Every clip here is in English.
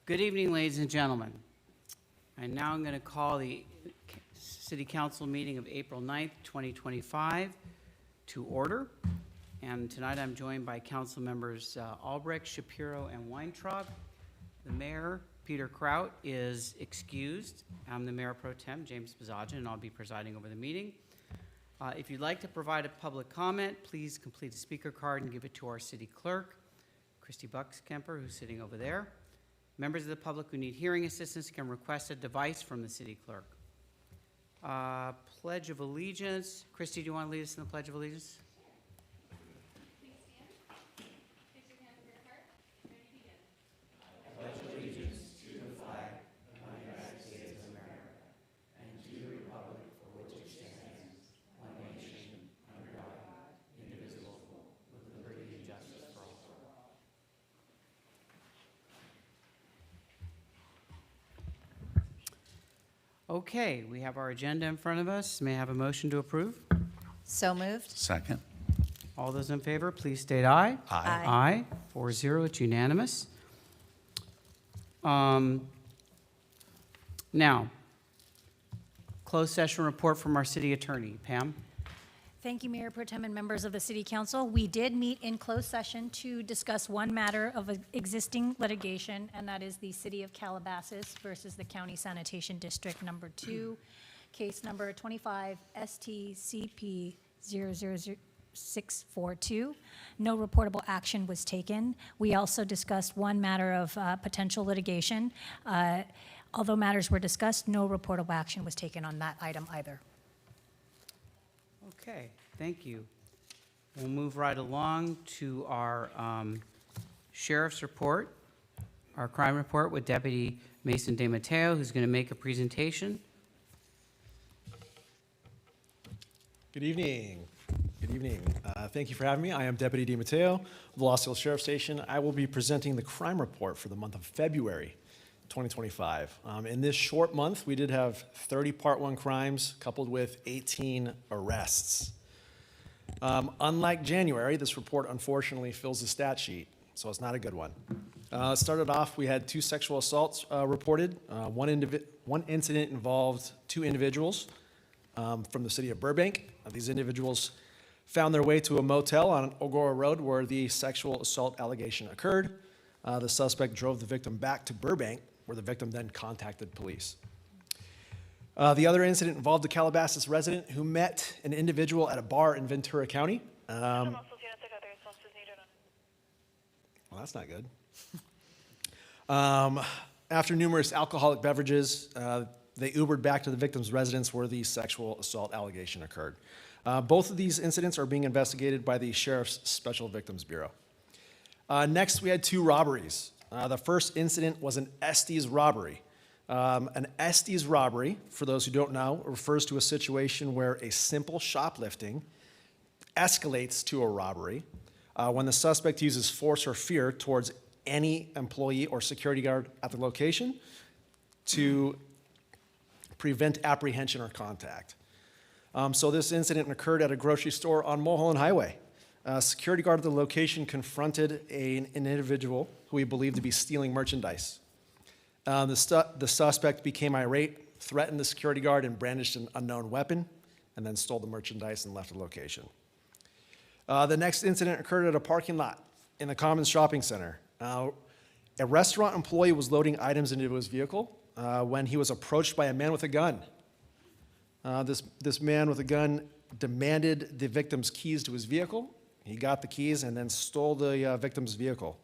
Good evening, ladies and gentlemen. And now I'm going to call the City Council meeting of April 9th, 2025 to order. And tonight I'm joined by council members Albrecht, Shapiro, and Weintraub. The mayor, Peter Kraut, is excused. I'm the mayor pro tem, James Bazajan, and I'll be presiding over the meeting. If you'd like to provide a public comment, please complete a speaker card and give it to our city clerk, Christy Buckskemper, who's sitting over there. Members of the public who need hearing assistance can request a device from the city clerk. Pledge of Allegiance. Christy, do you want to lead us in the Pledge of Allegiance? Please stand. Place your hand over your heart. Ready to begin. I pledge allegiance to the flag of the United States of America and to the republic for which it stands, one nation, under God, indivisible, with liberty and justice for all. Okay, we have our agenda in front of us. May I have a motion to approve? So moved. Second. All those in favor, please state aye. Aye. Aye. 4-0, it's unanimous. Now, closed session report from our city attorney. Pam? Thank you, Mayor Pro Tem and members of the City Council. We did meet in closed session to discuss one matter of existing litigation, and that is the City of Calabasas versus the County Sanitation District Number 2, case number 25 STCP 000642. No reportable action was taken. We also discussed one matter of potential litigation. Although matters were discussed, no reportable action was taken on that item either. Okay, thank you. We'll move right along to our sheriff's report, our crime report with Deputy Mason DeMatteo, who's going to make a presentation. Good evening. Good evening. Thank you for having me. I am Deputy DeMatteo of the Los Angeles Sheriff's Station. I will be presenting the crime report for the month of February 2025. In this short month, we did have 30 Part 1 crimes coupled with 18 arrests. Unlike January, this report unfortunately fills the stat sheet, so it's not a good one. It started off, we had 2 sexual assaults reported. One incident involved 2 individuals from the city of Burbank. These individuals found their way to a motel on Ogora Road where the sexual assault allegation occurred. The suspect drove the victim back to Burbank, where the victim then contacted police. The other incident involved a Calabasas resident who met an individual at a bar in Ventura County. Well, that's not good. After numerous alcoholic beverages, they Ubered back to the victim's residence where the sexual assault allegation occurred. Both of these incidents are being investigated by the Sheriff's Special Victims Bureau. Next, we had 2 robberies. The first incident was an Estes robbery. An Estes robbery, for those who don't know, refers to a situation where a simple shoplifting escalates to a robbery when the suspect uses force or fear towards any employee or security guard at the location to prevent apprehension or contact. So this incident occurred at a grocery store on Mulholland Highway. A security guard at the location confronted an individual who he believed to be stealing merchandise. The suspect became irate, threatened the security guard, and brandished an unknown weapon, and then stole the merchandise and left the location. The next incident occurred at a parking lot in the Commons Shopping Center. A restaurant employee was loading items into his vehicle when he was approached by a man with a gun. This man with a gun demanded the victim's keys to his vehicle. He got the keys and then stole the victim's vehicle.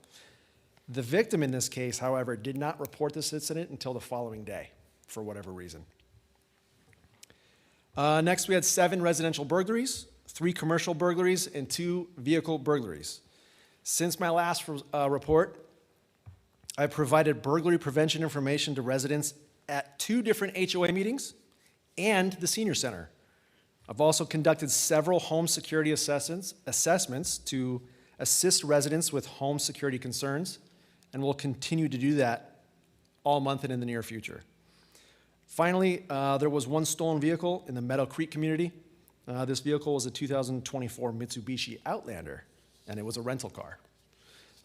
The victim in this case, however, did not report this incident until the following day, for whatever reason. Next, we had 7 residential burglaries, 3 commercial burglaries, and 2 vehicle burglaries. Since my last report, I provided burglary prevention information to residents at 2 different HOA meetings and the senior center. I've also conducted several home security assessments to assist residents with home security concerns, and will continue to do that all month and in the near future. Finally, there was 1 stolen vehicle in the Meadow Creek community. This vehicle was a 2024 Mitsubishi Outlander, and it was a rental car.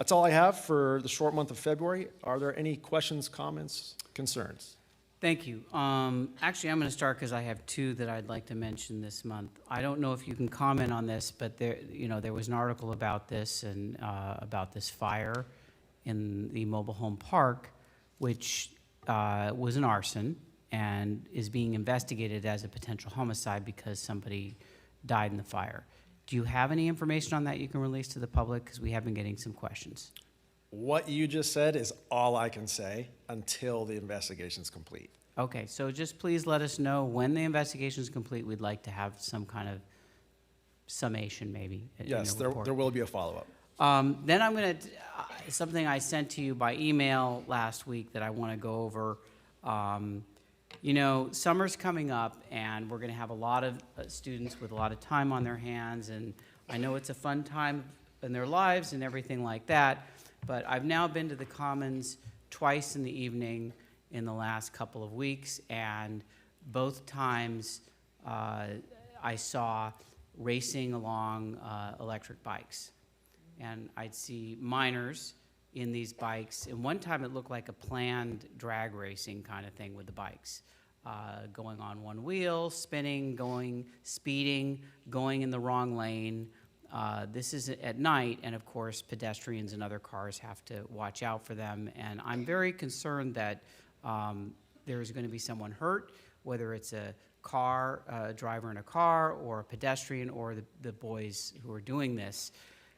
That's all I have for the short month of February. Are there any questions, comments, concerns? Thank you. Actually, I'm going to start because I have two that I'd like to mention this month. I don't know if you can comment on this, but there was an article about this and about this fire in the mobile home park, which was an arson and is being investigated as a potential homicide because somebody died in the fire. Do you have any information on that you can release to the public? Because we have been getting some questions. What you just said is all I can say until the investigation's complete. Okay, so just please let us know when the investigation is complete. We'd like to have some kind of summation, maybe. Yes, there will be a follow-up. Then I'm going to, something I sent to you by email last week that I want to go over. Summer's coming up, and we're going to have a lot of students with a lot of time on their hands, and I know it's a fun time in their lives and everything like that, but I've now been to the Commons twice in the evening in the last couple of weeks, and both times I saw racing along electric bikes. And I'd see minors in these bikes, and one time it looked like a planned drag racing kind of thing with the bikes. Going on one wheel, spinning, speeding, going in the wrong lane. This is at night, and of course, pedestrians and other cars have to watch out for them. And I'm very concerned that there's going to be someone hurt, whether it's a driver in a car, or a pedestrian, or the boys who are doing this.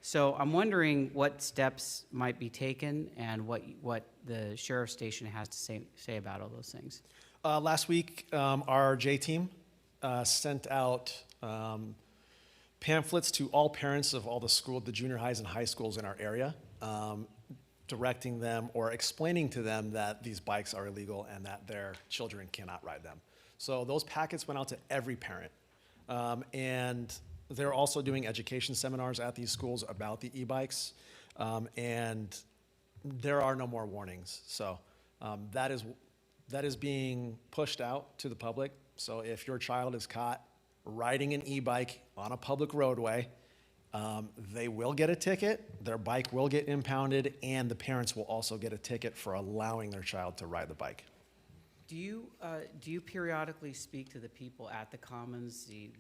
So I'm wondering what steps might be taken and what the sheriff's station has to say about all those things. Last week, our J team sent out pamphlets to all parents of all the junior highs and high schools in our area, directing them or explaining to them that these bikes are illegal and that their children cannot ride them. So those packets went out to every parent. And they're also doing education seminars at these schools about the e-bikes. And there are no more warnings. So that is being pushed out to the public. So if your child is caught riding an e-bike on a public roadway, they will get a ticket, their bike will get impounded, and the parents will also get a ticket for allowing their child to ride the bike. Do you periodically speak to the people at the Commons, the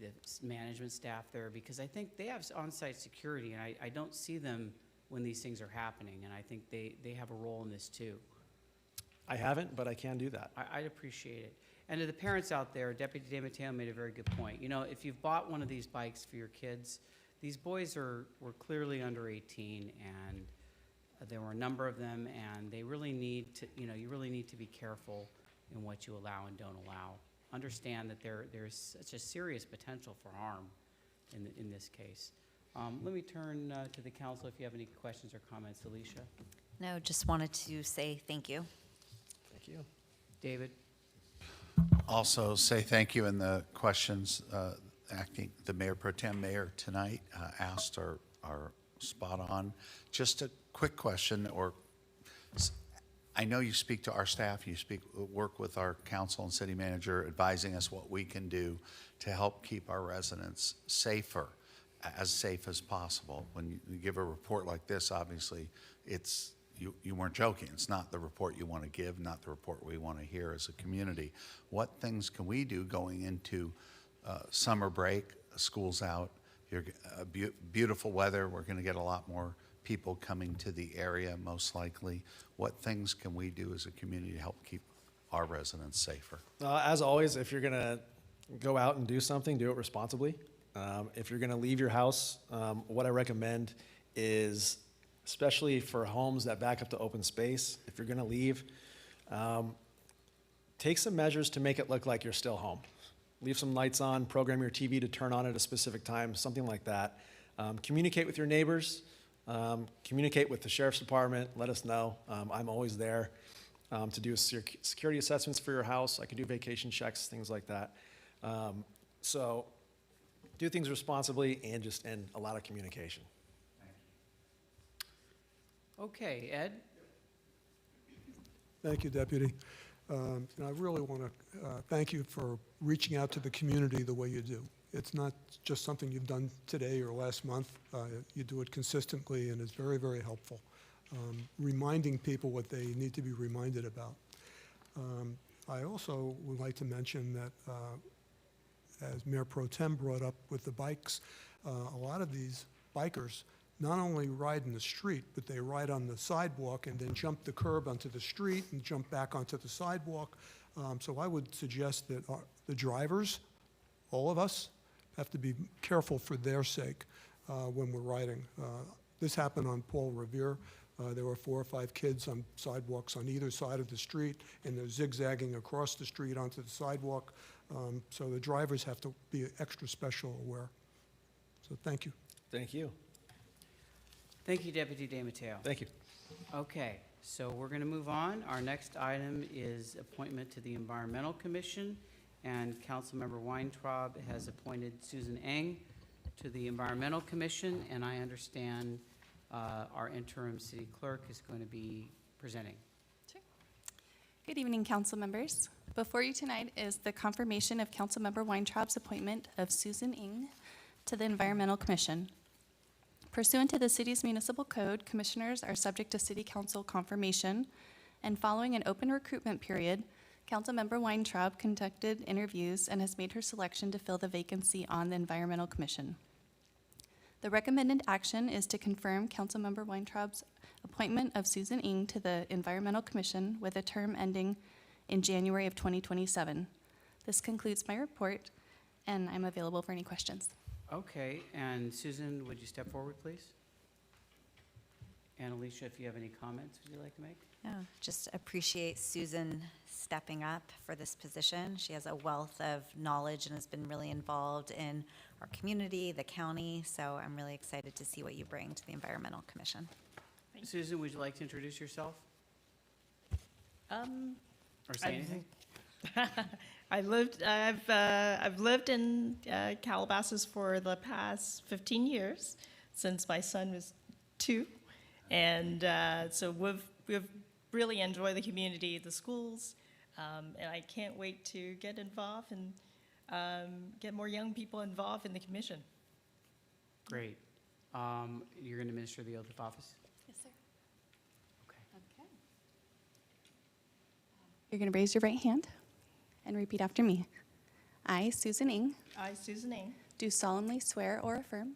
management staff there? Because I think they have on-site security, and I don't see them when these things are happening, and I think they have a role in this too. I haven't, but I can do that. I'd appreciate it. And to the parents out there, Deputy DeMatteo made a very good point. If you've bought one of these bikes for your kids, these boys were clearly under 18, and there were a number of them, and they really need to, you really need to be careful in what you allow and don't allow. Understand that there's such a serious potential for harm in this case. Let me turn to the council if you have any questions or comments. Alicia? No, just wanted to say thank you. Thank you. David? Also say thank you, and the questions the Mayor Pro Tem Mayor tonight asked are spot on. Just a quick question, I know you speak to our staff, work with our council and city manager advising us what we can do to help keep our residents safer, as safe as possible. When you give a report like this, obviously you weren't joking. It's not the report you want to give, not the report we want to hear as a community. What things can we do going into summer break, school's out, beautiful weather, we're going to get a lot more people coming to the area most likely. What things can we do as a community to help keep our residents safer? As always, if you're going to go out and do something, do it responsibly. If you're going to leave your house, what I recommend is, especially for homes that back up to open space, if you're going to leave, take some measures to make it look like you're still home. Leave some lights on, program your TV to turn on at a specific time, something like that. Communicate with your neighbors, communicate with the sheriff's department, let us know. I'm always there to do security assessments for your house. I can do vacation checks, things like that. So do things responsibly and a lot of communication. Okay, Ed? Thank you, Deputy. And I really want to thank you for reaching out to the community the way you do. It's not just something you've done today or last month. You do it consistently, and it's very, very helpful. reminding people what they need to be reminded about. I also would like to mention that, as Mayor Pro Tem brought up with the bikes, a lot of these bikers not only ride in the street, but they ride on the sidewalk and then jump the curb onto the street and jump back onto the sidewalk. So I would suggest that the drivers, all of us, have to be careful for their sake when we're riding. This happened on Paul Revere. There were 4 or 5 kids on sidewalks on either side of the street, and they're zigzagging across the street onto the sidewalk. So the drivers have to be extra special aware. So thank you. Thank you. Thank you, Deputy De Matteo. Thank you. Okay, so we're going to move on. Our next item is appointment to the Environmental Commission, and Councilmember Weintraub has appointed Susan Eng to the Environmental Commission, and I understand our interim city clerk is going to be presenting. Sure. Good evening, council members. Before you tonight is the confirmation of Councilmember Weintraub's appointment of Susan Ing to the Environmental Commission. Pursuant to the city's municipal code, commissioners are subject to city council confirmation, and following an open recruitment period, Councilmember Weintraub conducted interviews and has made her selection to fill the vacancy on the Environmental Commission. The recommended action is to confirm Councilmember Weintraub's appointment of Susan Ing to the Environmental Commission with a term ending in January of 2027. This concludes my report, and I'm available for any questions. Okay, and Susan, would you step forward, please? And Alicia, if you have any comments, would you like to make? Yeah, just appreciate Susan stepping up for this position. She has a wealth of knowledge and has been really involved in our community, the county, so I'm really excited to see what you bring to the Environmental Commission. Susan, would you like to introduce yourself or say I've- anything? I've lived in Calabasas for the past 15 years, since my son was 2. And so we've really enjoyed the community, the schools, and I can't wait to get involved and get more young people involved in the commission. Great. You're going to administer the oath of office? Yes, sir. Okay. Okay. You're going to raise your right hand and repeat after me. I, Susan Ing, I, Susan Ing, do solemnly swear or affirm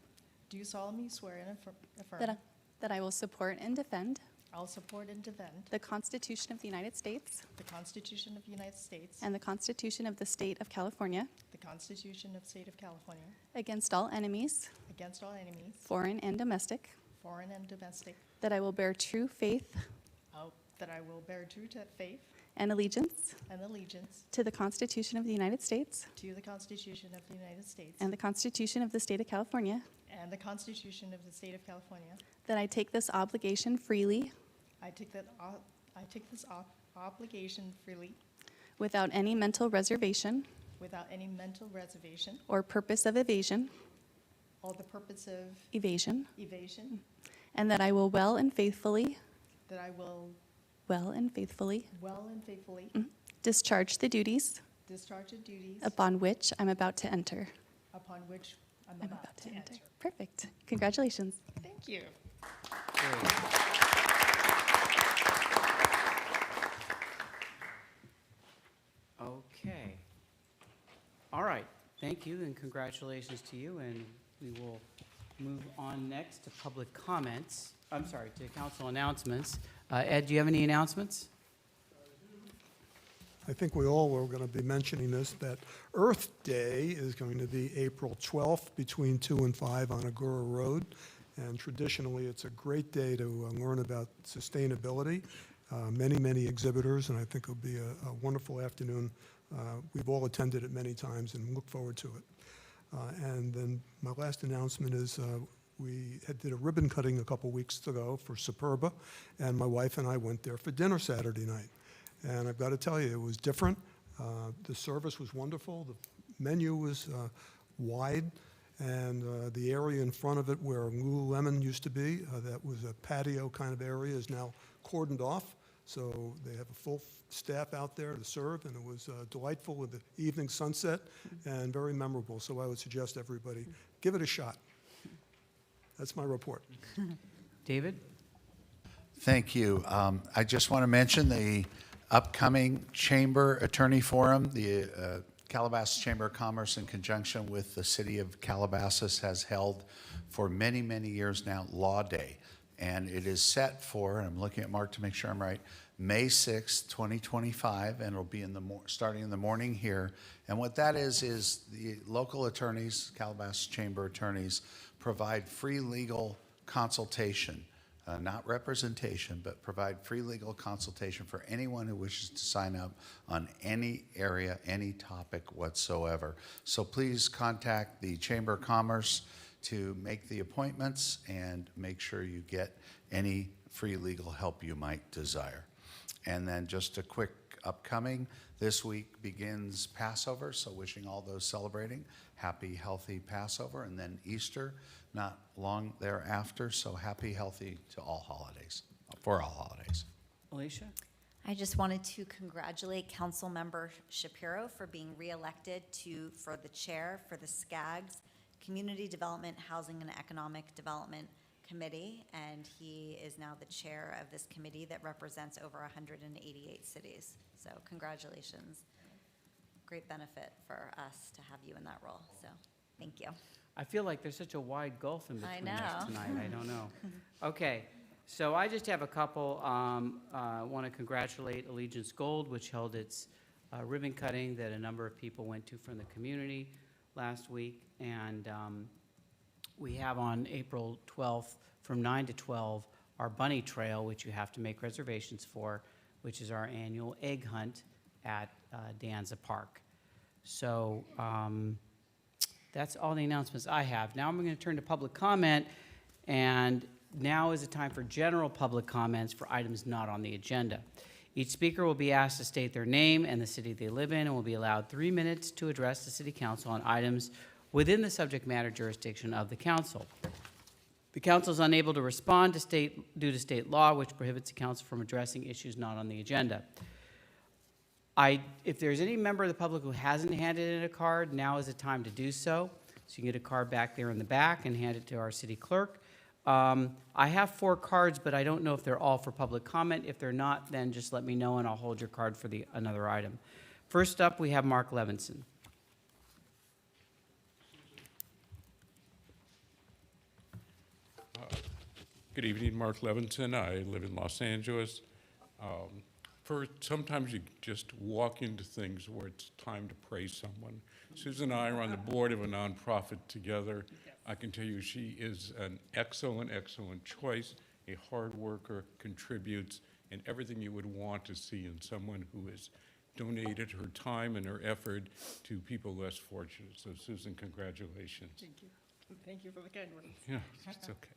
do solemnly swear and affirm that I will support and defend I'll support and defend the Constitution of the United States the Constitution of the United States and the Constitution of the State of California the Constitution of the State of California against all enemies, against all enemies, foreign and domestic, foreign and domestic, that I will bear true faith that I will bear true to faith and allegiance and allegiance to the Constitution of the United States to the Constitution of the United States and the Constitution of the State of California, and the Constitution of the State of California. that I take this obligation freely I take this obligation freely without any mental reservation without any mental reservation or purpose of evasion, or the purpose of evasion, evasion, and that I will well and faithfully that I will well and faithfully well and faithfully discharge the duties discharge the duties upon which I'm about to enter. upon which I'm I'm about to enter. Perfect. Congratulations. Thank you. Great. Okay. All right. Thank you and congratulations to you. And we will move on next to public comments. I'm sorry, to council announcements. Ed, do you have any announcements? I think we all were going to be mentioning this, that Earth Day is going to be April 12th between 2 and 5 on Agora Road. And traditionally, it's a great day to learn about sustainability. Many exhibitors, and I think it'll be a wonderful afternoon. We've all attended it many times and look forward to it. And then my last announcement is we did a ribbon cutting a couple weeks ago for Superba, and my wife and I went there for dinner Saturday night. And I've got to tell you, it was different. The service was wonderful. The menu was wide. And the area in front of it where Lululemon used to be, that was a patio kind of area, is now cordoned off. So they have a full staff out there to serve, and it was delightful with the evening sunset and very memorable. So I would suggest everybody give it a shot. That's my report. David? Thank you. I just want to mention the upcoming Chamber Attorney Forum. The Calabasas Chamber of Commerce, in conjunction with the city of Calabasas, has held for many, many years now Law Day. And it is set for, and I'm looking at Mark to make sure I'm right, May 6th, 2025, and it'll be starting in the morning here. And what that is the local attorneys, Calabasas Chamber attorneys, provide free legal consultation, not representation, but provide free legal consultation for anyone who wishes to sign up on any area, any topic whatsoever. So please contact the Chamber of Commerce to make the appointments and make sure you get any free legal help you might desire. And then just a quick upcoming, this week begins Passover, so wishing all those celebrating happy, healthy Passover, and then Easter not long thereafter, so happy, healthy to all holidays, for all holidays. Alicia? I just wanted to congratulate Councilmember Shapiro for being reelected for the chair for the SCAG's Community Development, Housing, and Economic Development Committee, and he is now the chair of this committee that represents over 188 cities. So congratulations. Great benefit for us to have you in that role, so thank you. I feel like there's such a wide gulf in between us know. tonight. I don't know. Okay, so I just have a couple. I want to congratulate Allegiance Gold, which held its ribbon cutting that a number of people went to from the community last week. And we have on April 12th from 9 to 12 our Bunny Trail, which you have to make reservations for, which is our annual egg hunt at Danza Park. So that's all the announcements I have. Now I'm going to turn to public comment, and now is the time for general public comments for items not on the agenda. Each speaker will be asked to state their name and the city they live in, and will be allowed 3 minutes to address the city council on items within the subject matter jurisdiction of the council. The council is unable to respond due to state law, which prohibits the council from addressing issues not on the agenda. If there's any member of the public who hasn't handed in a card, now is the time to do so. So you can get a card back there in the back and hand it to our city clerk. I have 4 cards, but I don't know if they're all for public comment. If they're not, then just let me know and I'll hold your card for another item. First up, we have Mark Levinson. Good evening, Mark Levinson. I live in Los Angeles. Sometimes you just walk into things where it's time to praise someone. Susan and I are on the board of a nonprofit together. I can tell you she is an excellent, excellent choice, a hard worker, contributes, and everything you would want to see in someone who has donated her time and her effort to people less fortunate. So Susan, congratulations. Thank you. Thank you for the kind words. Yeah, it's okay.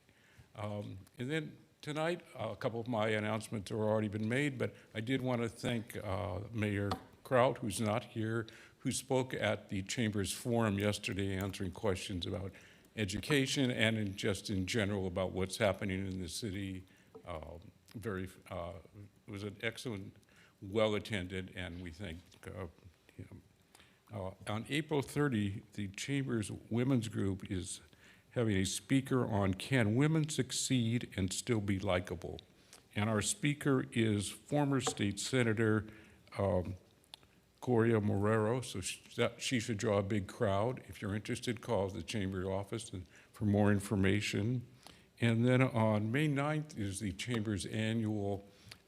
And then tonight, a couple of my announcements have already been made, but I did want to thank Mayor Kraut, who's not here, who spoke at the Chamber's Forum yesterday answering questions about education and just in general about what's happening in the city. It was an excellent, well-attended, and we thank him. On April 30, the Chamber's Women's Group is having a speaker on Can Women Succeed and Still Be Likable? And our speaker is former state senator Gloria Morero, so she should draw a big crowd. If you're interested, call the Chamber office for more information. And then on May 9th is the Chamber's annual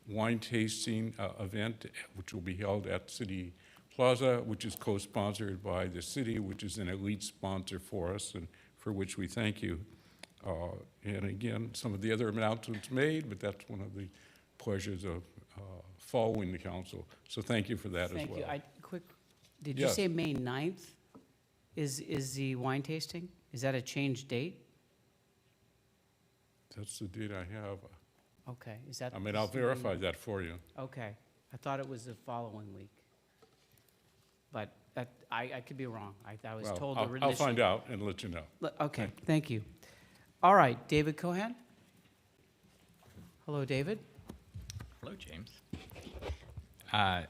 wine tasting event, which will be held at City Plaza, which is co-sponsored by the city, which is an elite sponsor for us, and for which we thank you. And again, some of the other announcements made, but that's one of the pleasures of following the council. So thank you for that as well. Thank you. Did you Yes. say May 9th is the wine tasting? Is that a changed date? That's the date I have. Okay, is that? I mean, I'll verify that for you. Okay, I thought it was the following week. But I could be wrong. I was Well, told I'll originally. find out and let you know. Okay, thank you. All right, David Cohen? Hello, David? Hello, James. I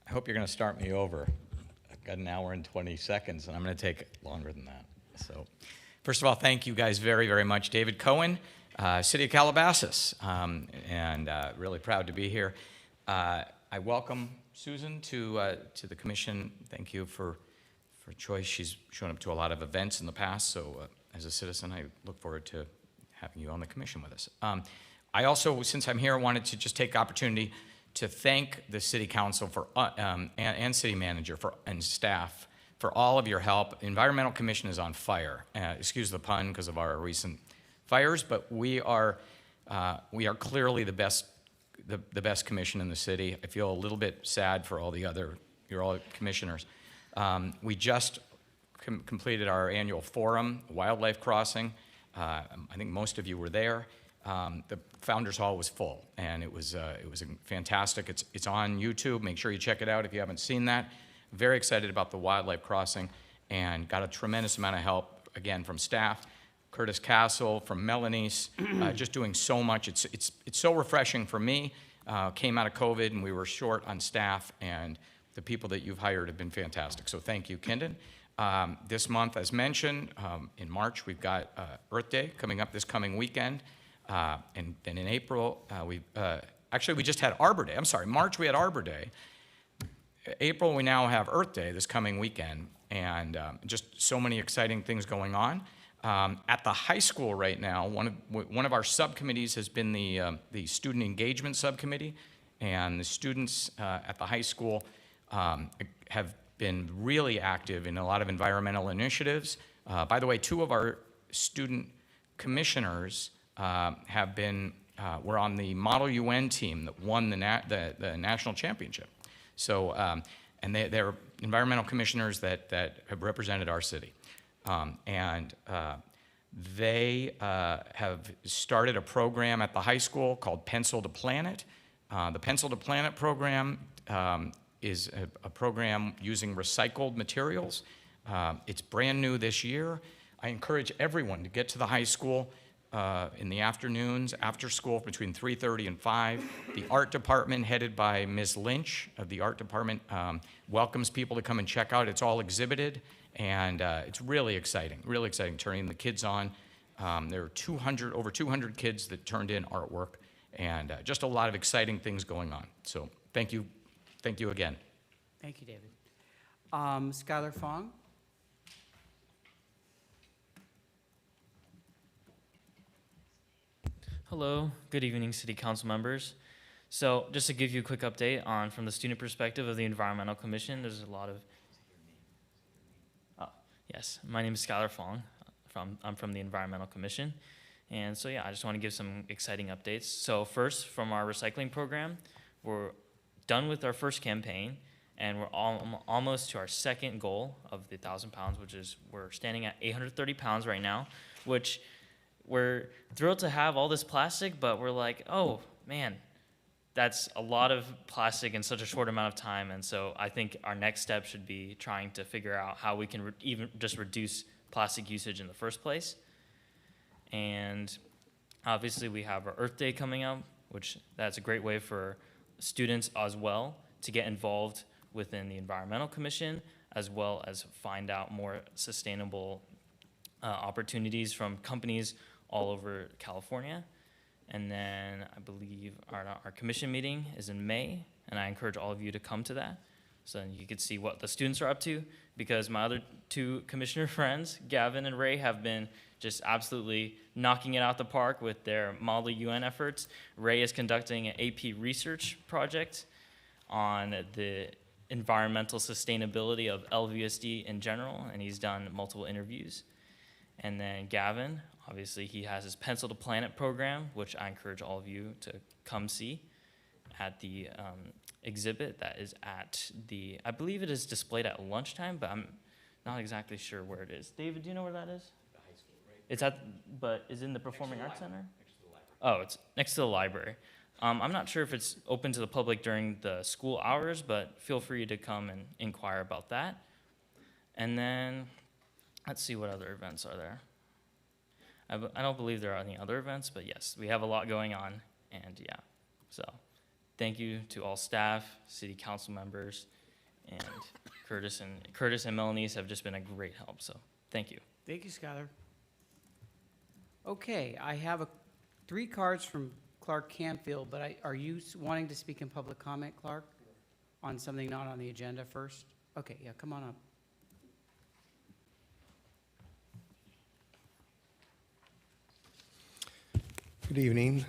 hope you're going to start me over. I've got an hour and 20 seconds, and I'm going to take longer than that. So, first of all, thank you guys very, very much. David Cohen, City of Calabasas, and really proud to be here. I welcome Susan to the commission. Thank you for choice. She's shown up to a lot of events in the past, so as a citizen, I look forward to having you on the commission with us. I also, since I'm here, wanted to just take the opportunity to thank the city council for and city manager and staff for all of your help. Environmental Commission is on fire. Excuse the pun because of our recent fires, but we are clearly the best commission in the city. I feel a little bit sad for all you're all commissioners. We just completed our annual forum, Wildlife Crossing. I think most of you were there. The Founders Hall was full, and it was fantastic. It's on YouTube. Make sure you check it out if you haven't seen that. Very excited about the Wildlife Crossing, and got a tremendous amount of help, again, from staff. Curtis Castle, from Melanie's, just doing so much. It's so refreshing for me. Came out of COVID, and we were short on staff, and the people that you've hired have been fantastic. So thank you, Kendon. This month, as mentioned, in March, we've got Earth Day coming up this coming weekend. And then in April, we just had Arbor Day. I'm sorry, March we had Arbor Day. April, we now have Earth Day this coming weekend, and just so many exciting things going on. At the high school right now, one of our subcommittees has been the Student Engagement Subcommittee, and the students at the high school have been really active in a lot of environmental initiatives. By the way, 2 of our student commissioners were on the Model UN team that won the national championship. So, and they're environmental commissioners that have represented our city. They have started a program at the high school called Pencil to Planet. The Pencil to Planet program is a program using recycled materials. It's brand new this year. I encourage everyone to get to the high school in the afternoons, after school, between 3:30 and 5. The art department, headed by Ms. Lynch of the art department, welcomes people to come and check out. It's all exhibited, and it's really exciting, turning the kids on. There are over 200 kids that turned in artwork, and just a lot of exciting things going on. So thank you again. Thank you, David. Skylar Fong? Hello, good evening, City Council members. So just to give you a quick update from the student perspective of the Environmental Commission, there's a lot of... Yes, my name is Skylar Fong. I'm from the Environmental Commission. And so yeah, I just want to give some exciting updates. So first, from our recycling program, we're done with our first campaign, and we're almost to our second goal of the 1,000 pounds, which is we're standing at 830 pounds right now, which we're thrilled to have all this plastic, but we're like, oh man, that's a lot of plastic in such a short amount of time. And so I think our next step should be trying to figure out how we can even just reduce plastic usage in the first place. And obviously we have our Earth Day coming up, which that's a great way for students as well to get involved within the Environmental Commission, as well as find out more sustainable opportunities from companies all over California. And then I believe our commission meeting is in May, and I encourage all of you to come to that so then you can see what the students are up to, because my other 2 commissioner friends, Gavin and Ray, have been just absolutely knocking it out the park with their Model UN efforts. Ray is conducting an AP research project on the environmental sustainability of LVSD in general, and he's done multiple interviews. And then Gavin, obviously, he has his Pencil to Planet program, which I encourage all of you to come see at the exhibit that is at I believe it is displayed at lunchtime, but I'm not exactly sure where it is. David, do you know where that is? The high school, right? But is it in the Performing Arts Center? Next to the library. Oh, it's next to the library. I'm not sure if it's open to the public during the school hours, but feel free to come and inquire about that. And then, let's see what other events are there. I don't believe there are any other events, but yes, we have a lot going on, and yeah. So thank you to all staff, city council members, and Curtis and Melanie's have just been a great help, so thank you. Thank you, Skylar. Okay, I have a 3 cards from Clark Canfield, but are you wanting to speak in public comment, Clark? On something not on the agenda first? Okay, yeah, come on up. Good evening,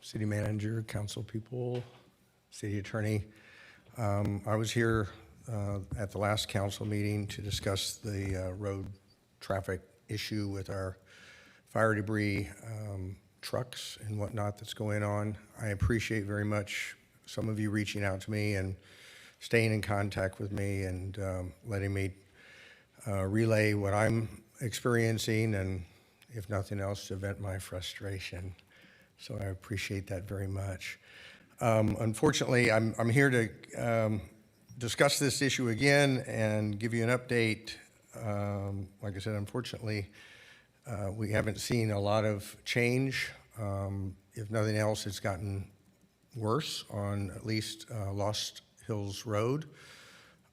City Manager, Council people, City Attorney. I was here at the last council meeting to discuss the road traffic issue with our fire debris trucks and whatnot that's going on. I appreciate very much some of you reaching out to me and staying in contact with me and letting me relay what I'm experiencing and, if nothing else, to vent my frustration. So I appreciate that very much. Unfortunately, I'm here to discuss this issue again and give you an update. Like I said, unfortunately, we haven't seen a lot of change. If nothing else, it's gotten worse on at least Lost Hills Road.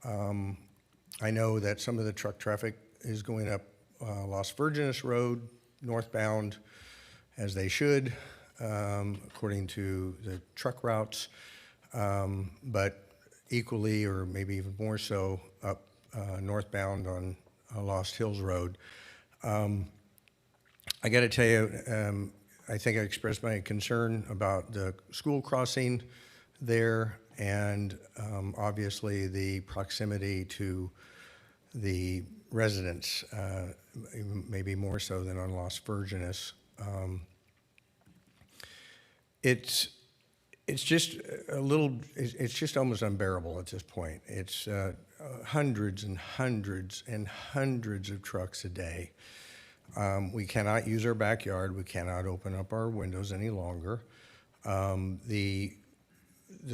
I know that some of the truck traffic is going up Las Virgenes Road northbound, as they should, according to the truck routes, but equally or maybe even more so up northbound on Lost Hills Road. I got to tell you, I think I expressed my concern about the school crossing there and obviously the proximity to the residents, maybe more so than on Las Virgenes. It's just a little, it's just almost unbearable at this point. It's hundreds and hundreds and hundreds of trucks a day. We cannot use our backyard. We cannot open up our windows any longer. The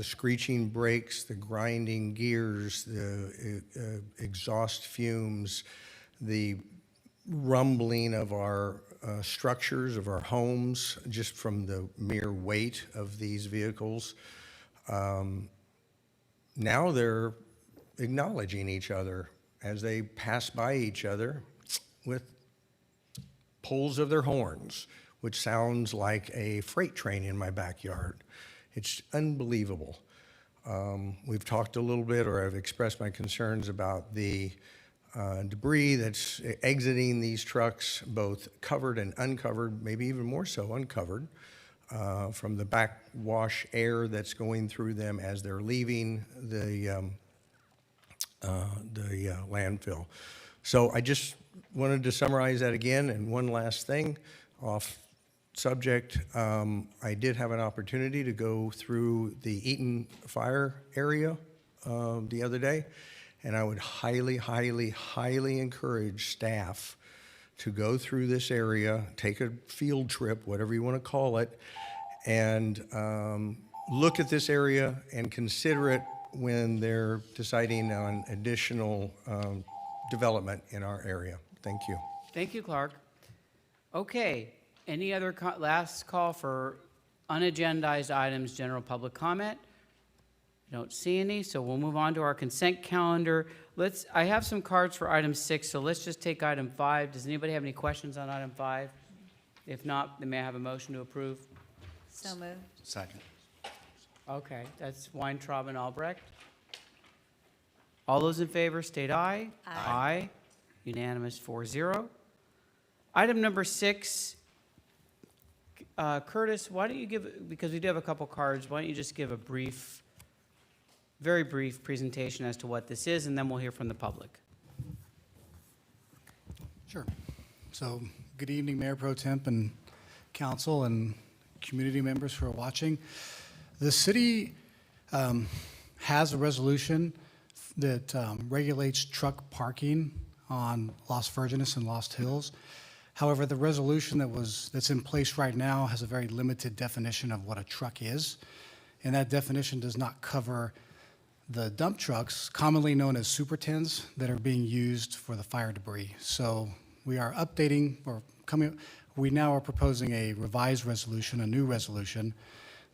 screeching brakes, the grinding gears, the exhaust fumes, the rumbling of our structures, of our homes, just from the mere weight of these vehicles. Now they're acknowledging each other as they pass by each other with pulls of their horns, which sounds like a freight train in my backyard. It's unbelievable. We've talked a little bit, or I've expressed my concerns about the debris that's exiting these trucks, both covered and uncovered, maybe even more so uncovered, from the backwash air that's going through them as they're leaving the landfill. So I just wanted to summarize that again. And one last thing off subject, I did have an opportunity to go through the Eaton fire area the other day, and I would highly, highly, highly encourage staff to go through this area, take a field trip, whatever you want to call it, and look at this area and consider it when they're deciding on additional development in our area. Thank you. Thank you, Clark. Okay, any other last call for unagendized items, general public comment? I don't see any, so we'll move on to our consent calendar. I have some cards for item 6, so let's just take item 5. Does anybody have any questions on item 5? If not, then may I have a motion to approve? So moved. Second. Okay, that's Weintraub and Albrecht. All those in favor state aye. Aye. Aye. Unanimous 4-0. Item number 6, Curtis, why don't you give, because we do have a couple cards, why don't you just give a brief, very brief presentation as to what this is, and then we'll hear from the public. Sure. So, good evening, Mayor Pro Temp and council and community members who are watching. The city has a resolution that regulates truck parking on Las Virgenes and Lost Hills. However, the resolution that's in place right now has a very limited definition of what a truck is, and that definition does not cover the dump trucks, commonly known as super tins, that are being used for the fire debris. So we are updating, we now are proposing a revised resolution, a new resolution,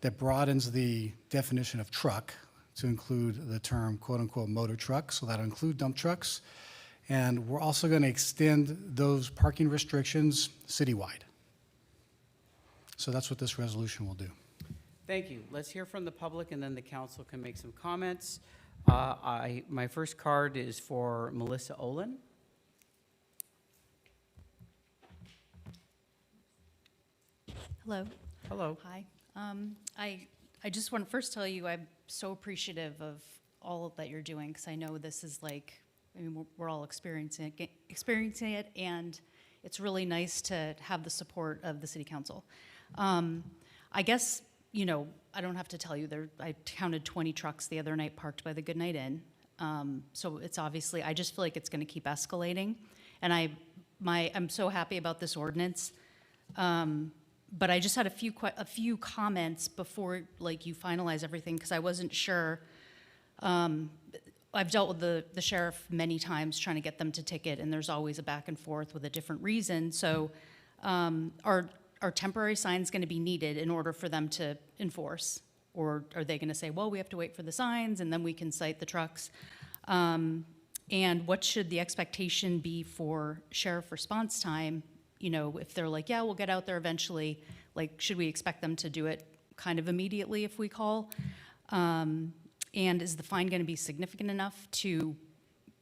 that broadens the definition of truck to include the term quote-unquote motor truck, so that'll include dump trucks. And we're also going to extend those parking restrictions citywide. So that's what this resolution will do. Thank you. Let's hear from the public, and then the council can make some comments. My first card is for Melissa Olin. Hello. Hello. Hi. I just want to first tell you I'm so appreciative of all that you're doing, because I know this is like, I mean, we're all experiencing it, and it's really nice to have the support of the city council. I guess, you know, I don't have to tell you, I counted 20 trucks the other night parked by the Goodnight Inn. So it's obviously, I just feel like it's going to keep escalating. And I'm so happy about this ordinance. But I just had a few comments before, like, you finalize everything, because I wasn't sure. I've dealt with the sheriff many times trying to get them to ticket, and there's always a back and forth with a different reason. So are temporary signs going to be needed in order for them to enforce? Or are they going to say, well, we have to wait for the signs and then we can cite the trucks? And what should the expectation be for sheriff response time? You know, if they're like, yeah, we'll get out there eventually, like, should we expect them to do it kind of immediately if we call? And is the fine going to be significant enough to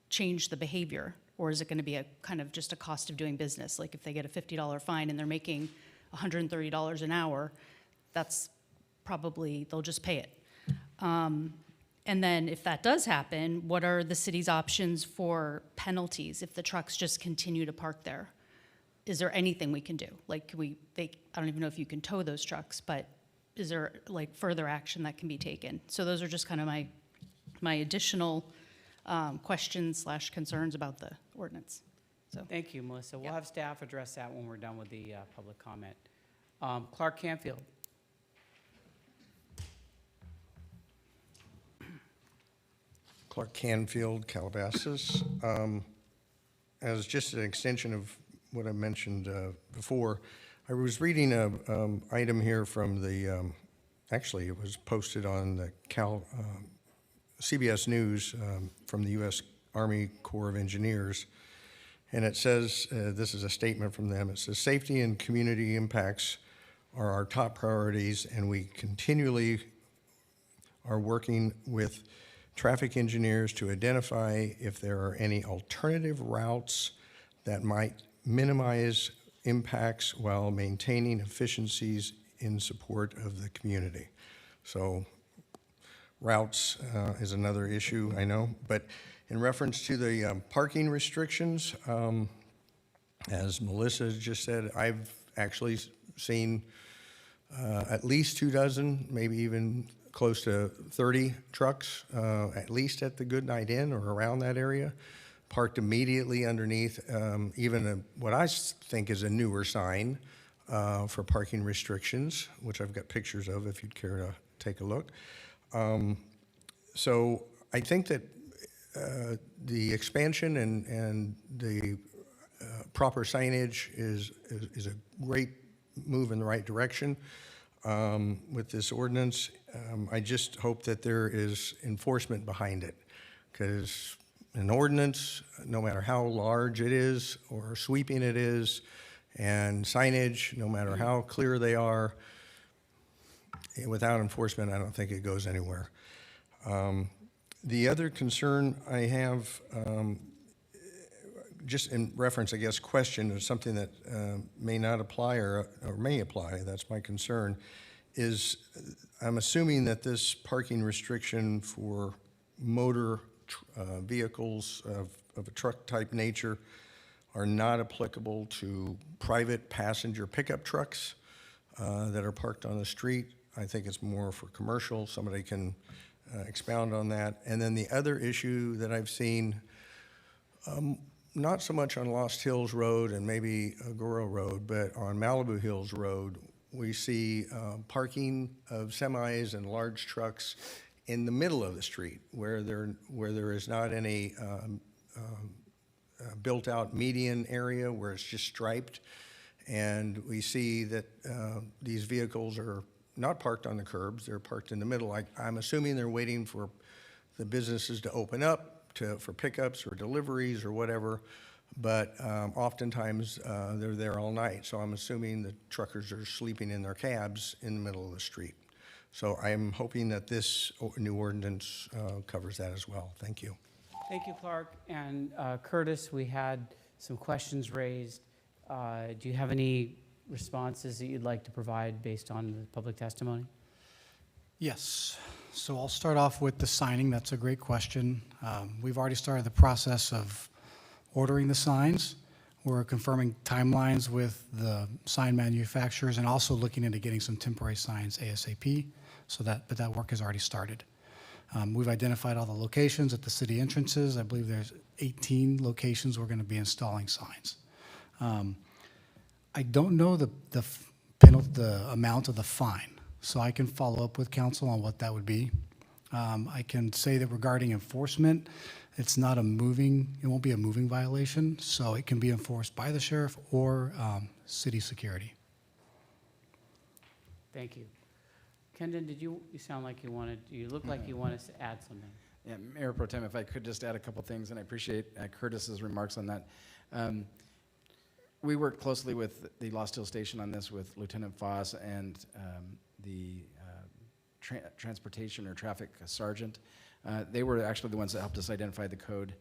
change the behavior? Or is it going to be a kind of just a cost of doing business? Like, if they get a $50 fine and they're making $130 an hour, that's probably, they'll just pay it. And then if that does happen, what are the city's options for penalties if the trucks just continue to park there? Is there anything we can do? Like, I don't even know if you can tow those trucks, but is there like further action that can be taken? So those are just kind of my additional questions / concerns about the ordinance. So Thank you, Melissa. We'll have staff address that when we're done with the public comment. Clark Canfield. Clark Canfield, Calabasas. As just an extension of what I mentioned before, I was reading an item here from the, actually it was posted on the CBS News from the U.S. Army Corps of Engineers. And it says, this is a statement from them, it says, safety and community impacts are our top priorities, and we continually are working with traffic engineers to identify if there are any alternative routes that might minimize impacts while maintaining efficiencies in support of the community. So routes is another issue, I know, but in reference to the parking restrictions, as Melissa just said, I've actually seen at least 24, maybe even close to 30 trucks, at least at the Goodnight Inn or around that area, parked immediately underneath even what I think is a newer sign for parking restrictions, which I've got pictures of if you'd care to take a look. So I think that the expansion and the proper signage is a great move in the right direction with this ordinance. I just hope that there is enforcement behind it, because an ordinance, no matter how large it is or sweeping it is, and signage, no matter how clear they are, without enforcement, I don't think it goes anywhere. The other concern I have, just in reference, I guess, question is something that may not apply or may apply, that's my concern, is I'm assuming that this parking restriction for motor vehicles of a truck-type nature are not applicable to private passenger pickup trucks that are parked on the street. I think it's more for commercial. Somebody can expound on that. And then the other issue that I've seen, not so much on Lost Hills Road and maybe Agora Road, but on Malibu Hills Road, we see parking of semis and large trucks in the middle of the street where there is not any built-out median area where it's just striped. And we see that these vehicles are not parked on the curbs, they're parked in the middle. I'm assuming they're waiting for the businesses to open up for pickups or deliveries or whatever. but oftentimes they're there all night. So I'm assuming the truckers are sleeping in their cabs in the middle of the street. So I'm hoping that this new ordinance covers that as well. Thank you. Thank you, Clark. And Curtis, we had some questions raised. Do you have any responses that you'd like to provide based on the public testimony? Yes. So I'll start off with the signing. That's a great question. We've already started the process of ordering the signs. We're confirming timelines with the sign manufacturers and also looking into getting some temporary signs ASAP. But that work has already started. We've identified all the locations at the city entrances. I believe there's 18 locations we're going to be installing signs. I don't know the amount of the fine, so I can follow up with council on what that would be. I can say that regarding enforcement, it won't be a moving violation, so it can be enforced by the sheriff or city security. Thank you. Kendon, you sound like you look like you wanted to add something. Yeah, Mayor Pro Tem, if I could just add a couple things, and I appreciate Curtis's remarks on that. We worked closely with the Lost Hill Station on this with Lieutenant Foss and the transportation or traffic sergeant. They were actually the ones that helped us identify the code,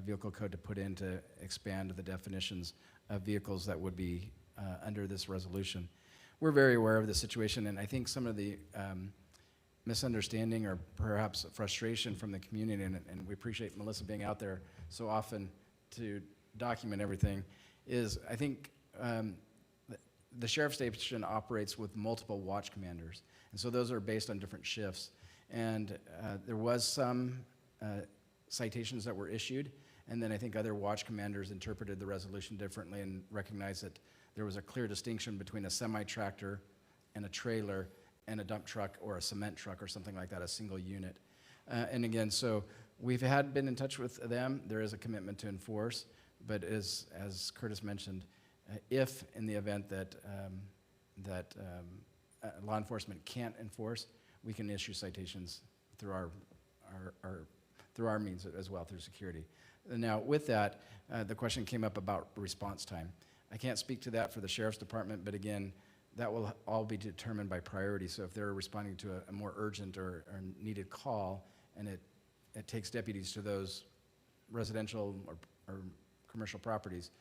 vehicle code to put in to expand the definitions of vehicles that would be under this resolution. We're very aware of the situation, and I think some of the misunderstanding or perhaps frustration from the community, and we appreciate Melissa being out there so often to document everything, is I think the sheriff's station operates with multiple watch commanders, and so those are based on different shifts. And there was some citations that were issued, and then I think other watch commanders interpreted the resolution differently and recognized that there was a clear distinction between a semi-tractor and a trailer and a dump truck or a cement truck or something like that, a single unit. And again, so we've been in touch with them. There is a commitment to enforce, but as Curtis mentioned, if in the event that law enforcement can't enforce, we can issue citations through our means as well, through security. Now, with that, the question came up about response time. I can't speak to that for the sheriff's department, but again, that will all be determined by priority. So if they're responding to a more urgent or needed call, and it takes deputies to those residential or commercial properties,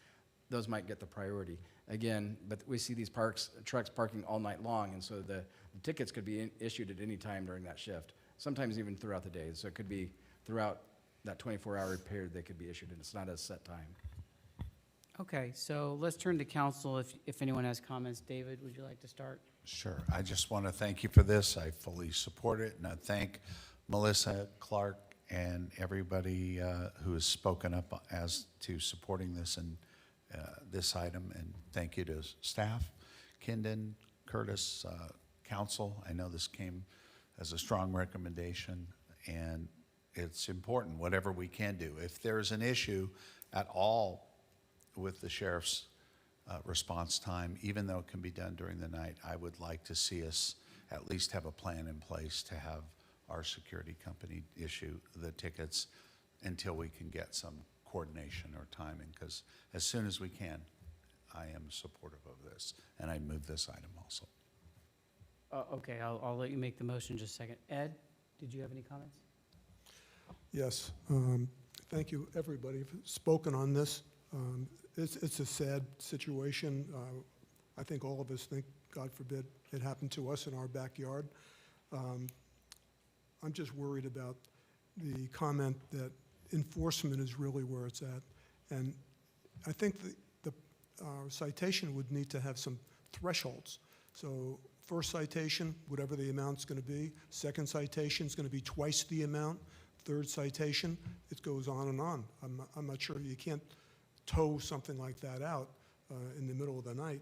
those might get the priority. Again, but we see these trucks parking all night long, and so the tickets could be issued at any time during that shift, sometimes even throughout the day. So it could be throughout that 24-hour period they could be issued, and it's not a set time. Okay, so let's turn to council if anyone has comments. David, would you like to start? Sure. I just want to thank you for this. I fully support it, and I thank Melissa, Clark, and everybody who has spoken up as to supporting this and this item. And thank you to staff, Kendon, Curtis, council. I know this came as a strong recommendation, and it's important, whatever we can do. If there's an issue at all with the sheriff's response time, even though it can be done during the night, I would like to see us at least have a plan in place to have our security company issue the tickets until we can get some coordination or timing, because as soon as we can, I am supportive of this, and I move this item also. Okay, I'll let you make the motion just a second. Ed, did you have any comments? Yes. Thank you, everybody, who's spoken on this. It's a sad situation. I think all of us think, God forbid, it happened to us in our backyard. I'm just worried about the comment that enforcement is really where it's at. And I think the citation would need to have some thresholds. So first citation, whatever the amount's going to be. Second citation is going to be twice the amount. Third citation, it goes on and on. I'm not sure, you can't tow something like that out in the middle of the night.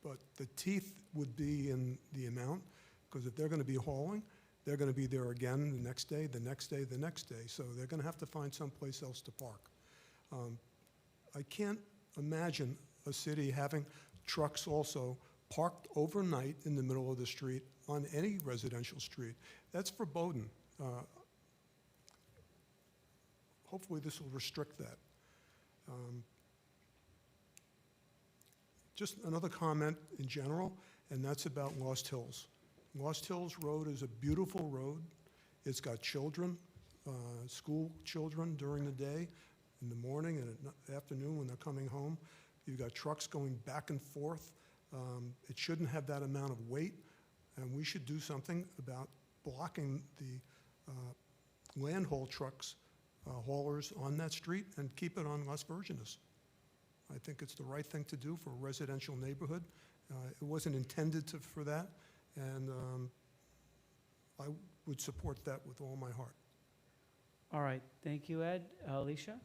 But the teeth would be in the amount, because if they're going to be hauling, they're going to be there again the next day, the next day, the next day. So they're going to have to find someplace else to park. I can't imagine a city having trucks also parked overnight in the middle of the street on any residential street. That's verboten. Hopefully this will restrict that. Just another comment in general, and that's about Lost Hills. Lost Hills Road is a beautiful road. It's got children, school children during the day, in the morning and at afternoon when they're coming home. You've got trucks going back and forth. It shouldn't have that amount of weight, and we should do something about blocking the land haul trucks, haulers on that street, and keep it on Las Virgenes. I think it's the right thing to do for a residential neighborhood. It wasn't intended for that, and I would support that with all my heart. All right, thank you, Ed. Alicia?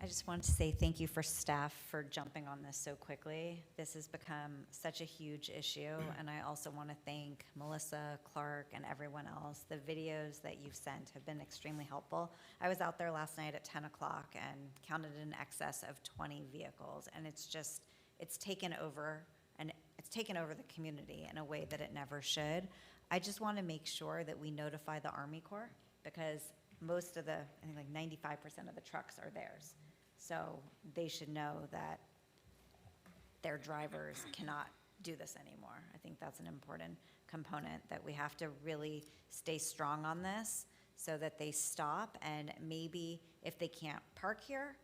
I just wanted to say thank you for staff for jumping on this so quickly. This has become such a huge issue, and I also want to thank Melissa, Clark, and everyone else. The videos that you've sent have been extremely helpful. I was out there last night at 10 o'clock and counted in excess of 20 vehicles, and it's taken over, and it's taken over the community in a way that it never should. I just want to make sure that we notify the Army Corps, because most of I think like 95% of the trucks are theirs. So they should know that their drivers cannot do this anymore. I think that's an important component, that we have to really stay strong on this so that they stop, and maybe if they can't park here,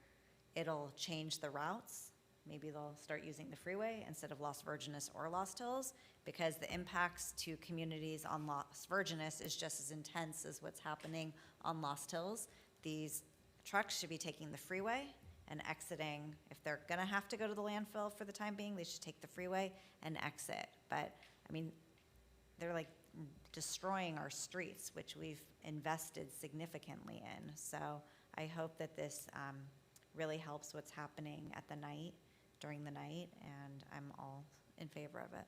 it'll change the routes. Maybe they'll start using the freeway instead of Las Virgenes or Lost Hills, because the impacts to communities on Las Virgenes is just as intense as what's happening on Lost Hills. These trucks should be taking the freeway and exiting. If they're gonna have to go to the landfill for the time being, they should take the freeway and exit. But, I mean, they're like destroying our streets, which we've invested significantly in. So I hope that this really helps what's happening at the night, during the night, and I'm all in favor of it.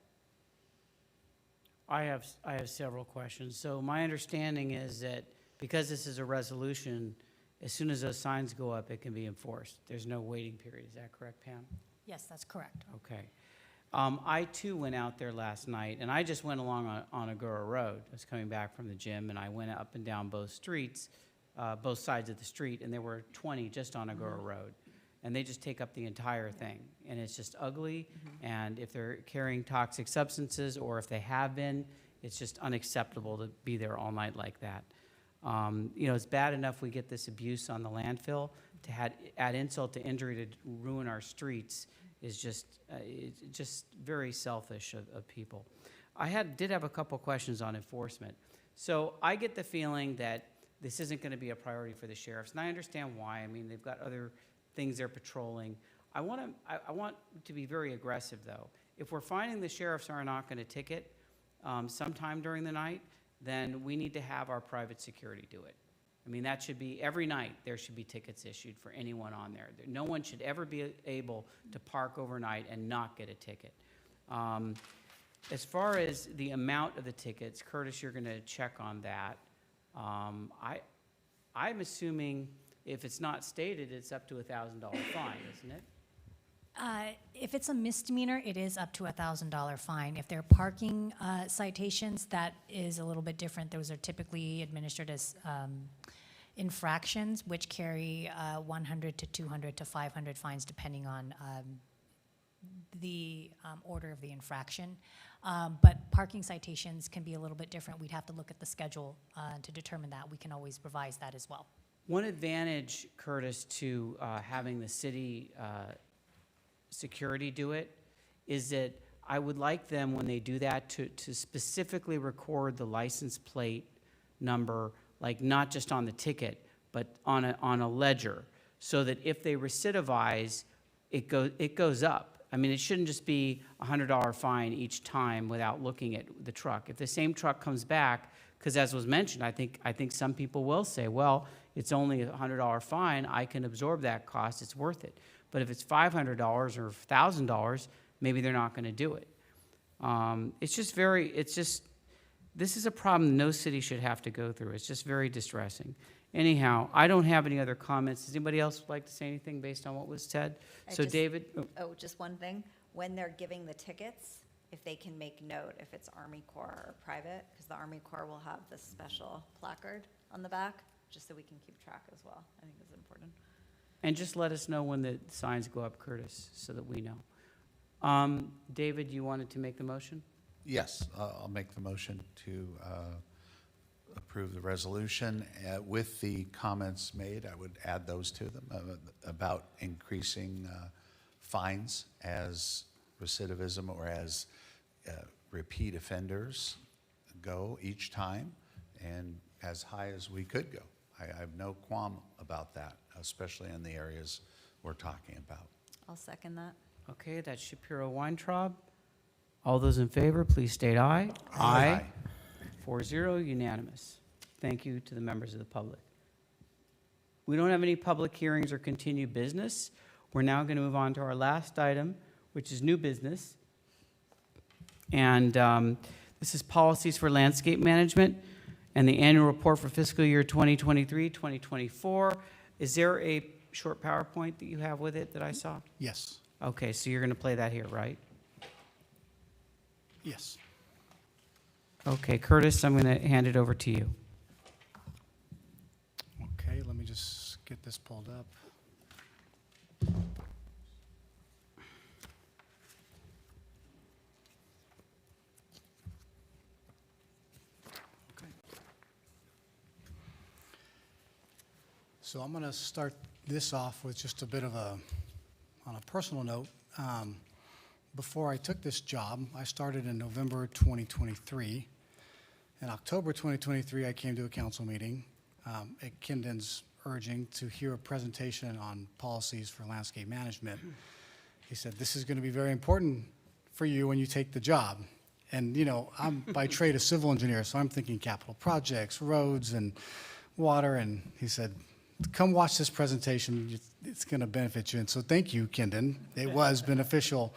I have several questions. So my understanding is that because this is a resolution, as soon as those signs go up, it can be enforced. There's no waiting period. Is that correct, Pam? Yes, that's correct. Okay. I too went out there last night, and I just went along on Agora Road. I was coming back from the gym, and I went up and down both streets, both sides of the street, and there were 20 just on Agora Road. And they just take up the entire thing, and it's just ugly. And if they're carrying toxic substances, or if they have been, it's just unacceptable to be there all night like that. You know, it's bad enough we get this abuse on the landfill. To add insult to injury to ruin our streets is just it's just very selfish of people. I did have a couple questions on enforcement. So I get the feeling that this isn't going to be a priority for the sheriffs, and I understand why. I mean, they've got other things they're patrolling. I want to be very aggressive, though. If we're finding the sheriffs are not going to ticket sometime during the night, then we need to have our private security do it. I mean, that should be, every night there should be tickets issued for anyone on there. No one should ever be able to park overnight and not get a ticket. As far as the amount of the tickets, Curtis, you're going to check on that. I'm assuming if it's not stated, it's up to $1,000 fine, isn't it? If it's a misdemeanor, it is up to $1,000 fine. If they're parking citations, that is a little bit different. Those are typically administered as infractions, which carry 100 to 200 to 500 fines, depending on the order of the infraction. But parking citations can be a little bit different. We'd have to look at the schedule to determine that. We can always revise that as well. One advantage, Curtis, to having the city security do it is that I would like them, when they do that, to specifically record the license plate number, like not just on the ticket, but on a ledger, so that if they recidivize, it goes up. I mean, it shouldn't just be a $100 fine each time without looking at the truck. If the same truck comes back, because as was mentioned, I think some people will say, well, it's only a $100 fine, I can absorb that cost, it's worth it. But if it's $500 or $1,000, maybe they're not going to do it. This is a problem no city should have to go through. It's just very distressing. Anyhow, I don't have any other comments. Does anybody else like to say anything based on what was said? David? Oh, just one thing. When they're giving the tickets, if they can make note if it's Army Corps or private, because the Army Corps will have this special placard on the back, just so we can keep track as well. I think it's important. And just let us know when the signs go up, Curtis, so that we know. David, you wanted to make the motion? Yes, I'll make the motion to approve the resolution. With the comments made, I would add those to them about increasing fines as recidivism or as repeat offenders go each time, and as high as we could go. I have no qualm about that, especially in the areas we're talking about. I'll second that. Okay, that's Shapiro Weintraub. All those in favor, please state aye. Aye. 4-0, unanimous. Thank you to the members of the public. We don't have any public hearings or continued business. We're now going to move on to our last item, which is new business. And this is policies for landscape management and the annual report for fiscal year 2023, 2024. Is there a short PowerPoint that you have with it that I saw? Yes. Okay, so you're going to play that here, right? Yes. Okay, Curtis, I'm going to hand it over to you. Okay, let me just get this pulled up. Okay. So I'm going to start this off with just a bit of on a personal note. Before I took this job, I started in November 2023. In October 2023, I came to a council meeting at Kinden's urging to hear a presentation on policies for landscape management. He said, this is going to be very important for you when you take the job. And, you know, I'm by trade a civil engineer, so I'm thinking capital projects, roads, and water. And he said, come watch this presentation. It's going to benefit you. And so thank you, Kinden. It was beneficial.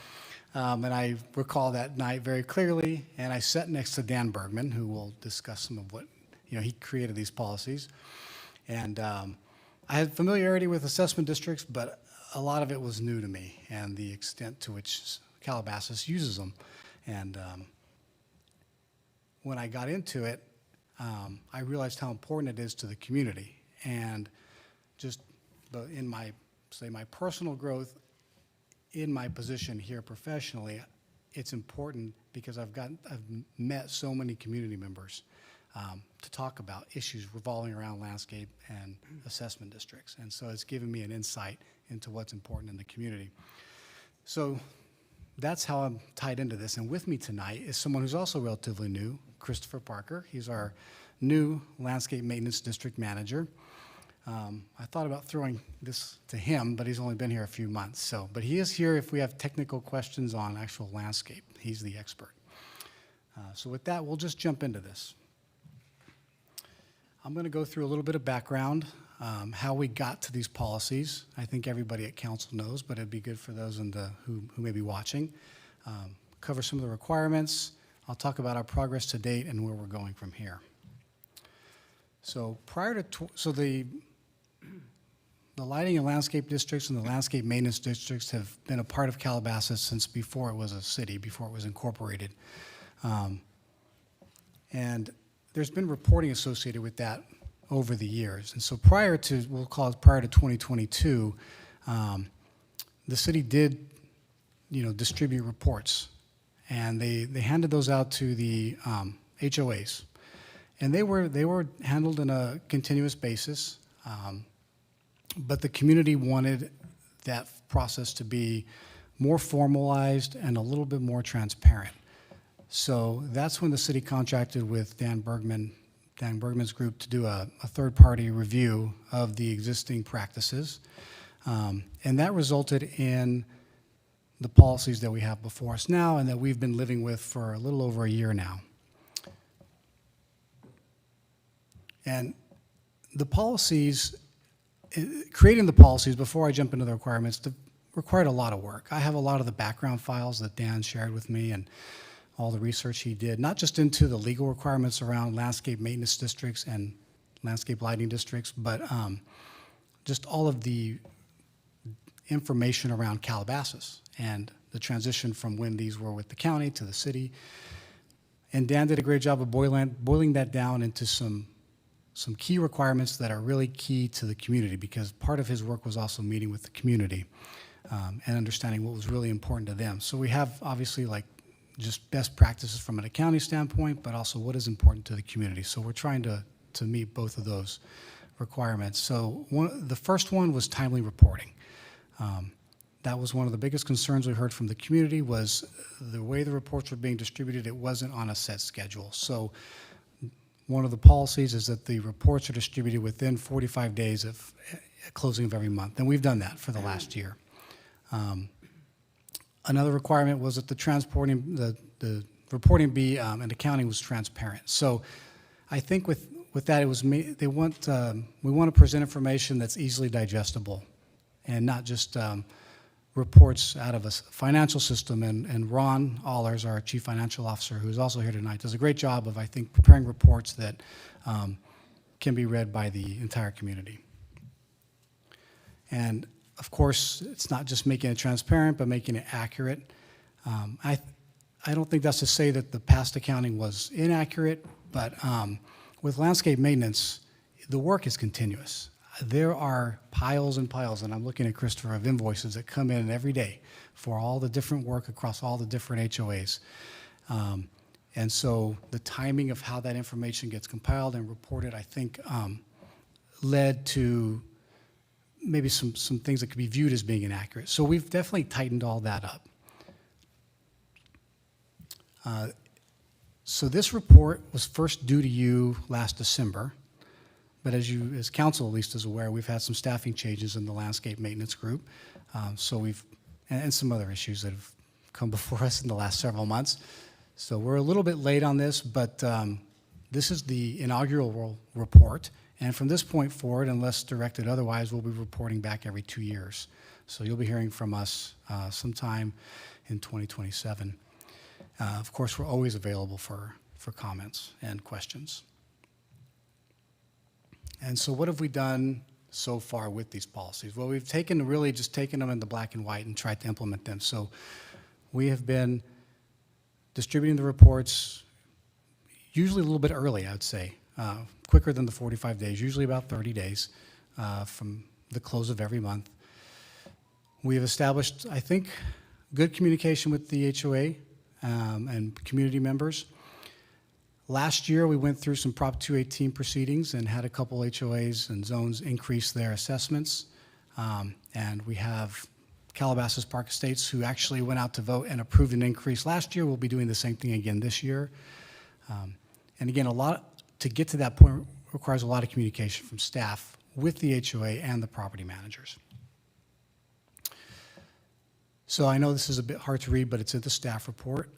And I recall that night very clearly. And I sat next to Dan Bergman, who will discuss some of what, you know, he created these policies. And I had familiarity with assessment districts, but a lot of it was new to me and the extent to which Calabasas uses them. And when I got into it, I realized how important it is to the community. And just in my, say, my personal growth, in my position here professionally, it's important because I've met so many community members to talk about issues revolving around landscape and assessment districts. And so it's given me an insight into what's important in the community. So that's how I'm tied into this. And with me tonight is someone who's also relatively new, Christopher Parker. He's our new landscape maintenance district manager. I thought about throwing this to him, but he's only been here a few months. So, but he is here if we have technical questions on actual landscape. He's the expert. So with that, we'll just jump into this. I'm going to go through a little bit of background, how we got to these policies. I think everybody at council knows, but it'd be good for those who may be watching. Cover some of the requirements. I'll talk about our progress to date and where we're going from here. So the lighting and landscape districts and the landscape maintenance districts have been a part of Calabasas since before it was a city, before it was incorporated. And there's been reporting associated with that over the years. And so prior to, we'll call it prior to 2022, the city did, distribute reports. And they handed those out to the HOAs. And they were handled on a continuous basis. But the community wanted that process to be more formalized and a little bit more transparent. So that's when the city contracted with Dan Bergman's group to do a third-party review of the existing practices. And that resulted in the policies that we have before us now and that we've been living with for a little over a year now. And the policies, creating the policies, before I jump into the requirements, required a lot of work. I have a lot of the background files that Dan shared with me and all the research he did, not just into the legal requirements around landscape maintenance districts and landscape lighting districts, but just all of the information around Calabasas and the transition from when these were with the county to the city. And Dan did a great job of boiling that down into some some key requirements that are really key to the community, because part of his work was also meeting with the community and understanding what was really important to them. So we have obviously like just best practices from an accounting standpoint, but also what is important to the community. So we're trying to meet both of those requirements. So the first one was timely reporting. That was one of the biggest concerns we heard from the community, was the way the reports were being distributed, it wasn't on a set schedule. So one of the policies is that the reports are distributed within 45 days of closing of every month, and we've done that for the last year. Another requirement was that the reporting be and accounting was transparent. So I think with that, it was we want to present information that's easily digestible, and not just reports out of a financial system. And Ron Allers, our Chief Financial Officer, who is also here tonight, does a great job of, I think, preparing reports that can be read by the entire community. And of course, it's not just making it transparent, but making it accurate. I don't think that's to say that the past accounting was inaccurate, but with landscape maintenance, the work is continuous. There are piles and piles, and I'm looking at Christopher, of invoices that come in every day for all the different work across all the different HOAs. And so the timing of how that information gets compiled and reported, I think, led to maybe some things that could be viewed as being inaccurate. So we've definitely tightened all that up. So this report was first due to you last December, but as council at least is aware, we've had some staffing changes in the landscape maintenance group. So and some other issues that have come before us in the last several months. So we're a little bit late on this, but this is the inaugural report. And from this point forward, unless directed otherwise, we'll be reporting back every 2 years. So you'll be hearing from us sometime in 2027. Of course, we're always available for comments and questions. And so what have we done so far with these policies? Well, we've really just taken them in the black and white and tried to implement them. So we have been distributing the reports usually a little bit early, I would say, quicker than the 45 days, usually about 30 days from the close of every month. We have established, I think, good communication with the HOA and community members. Last year, we went through some Prop 218 proceedings and had a couple HOAs and zones increase their assessments. And we have Calabasas Park Estates, who actually went out to vote and approved an increase last year. We'll be doing the same thing again this year. And again, to get to that point requires a lot of communication from staff with the HOA and the property managers. So I know this is a bit hard to read, but it's in the staff report.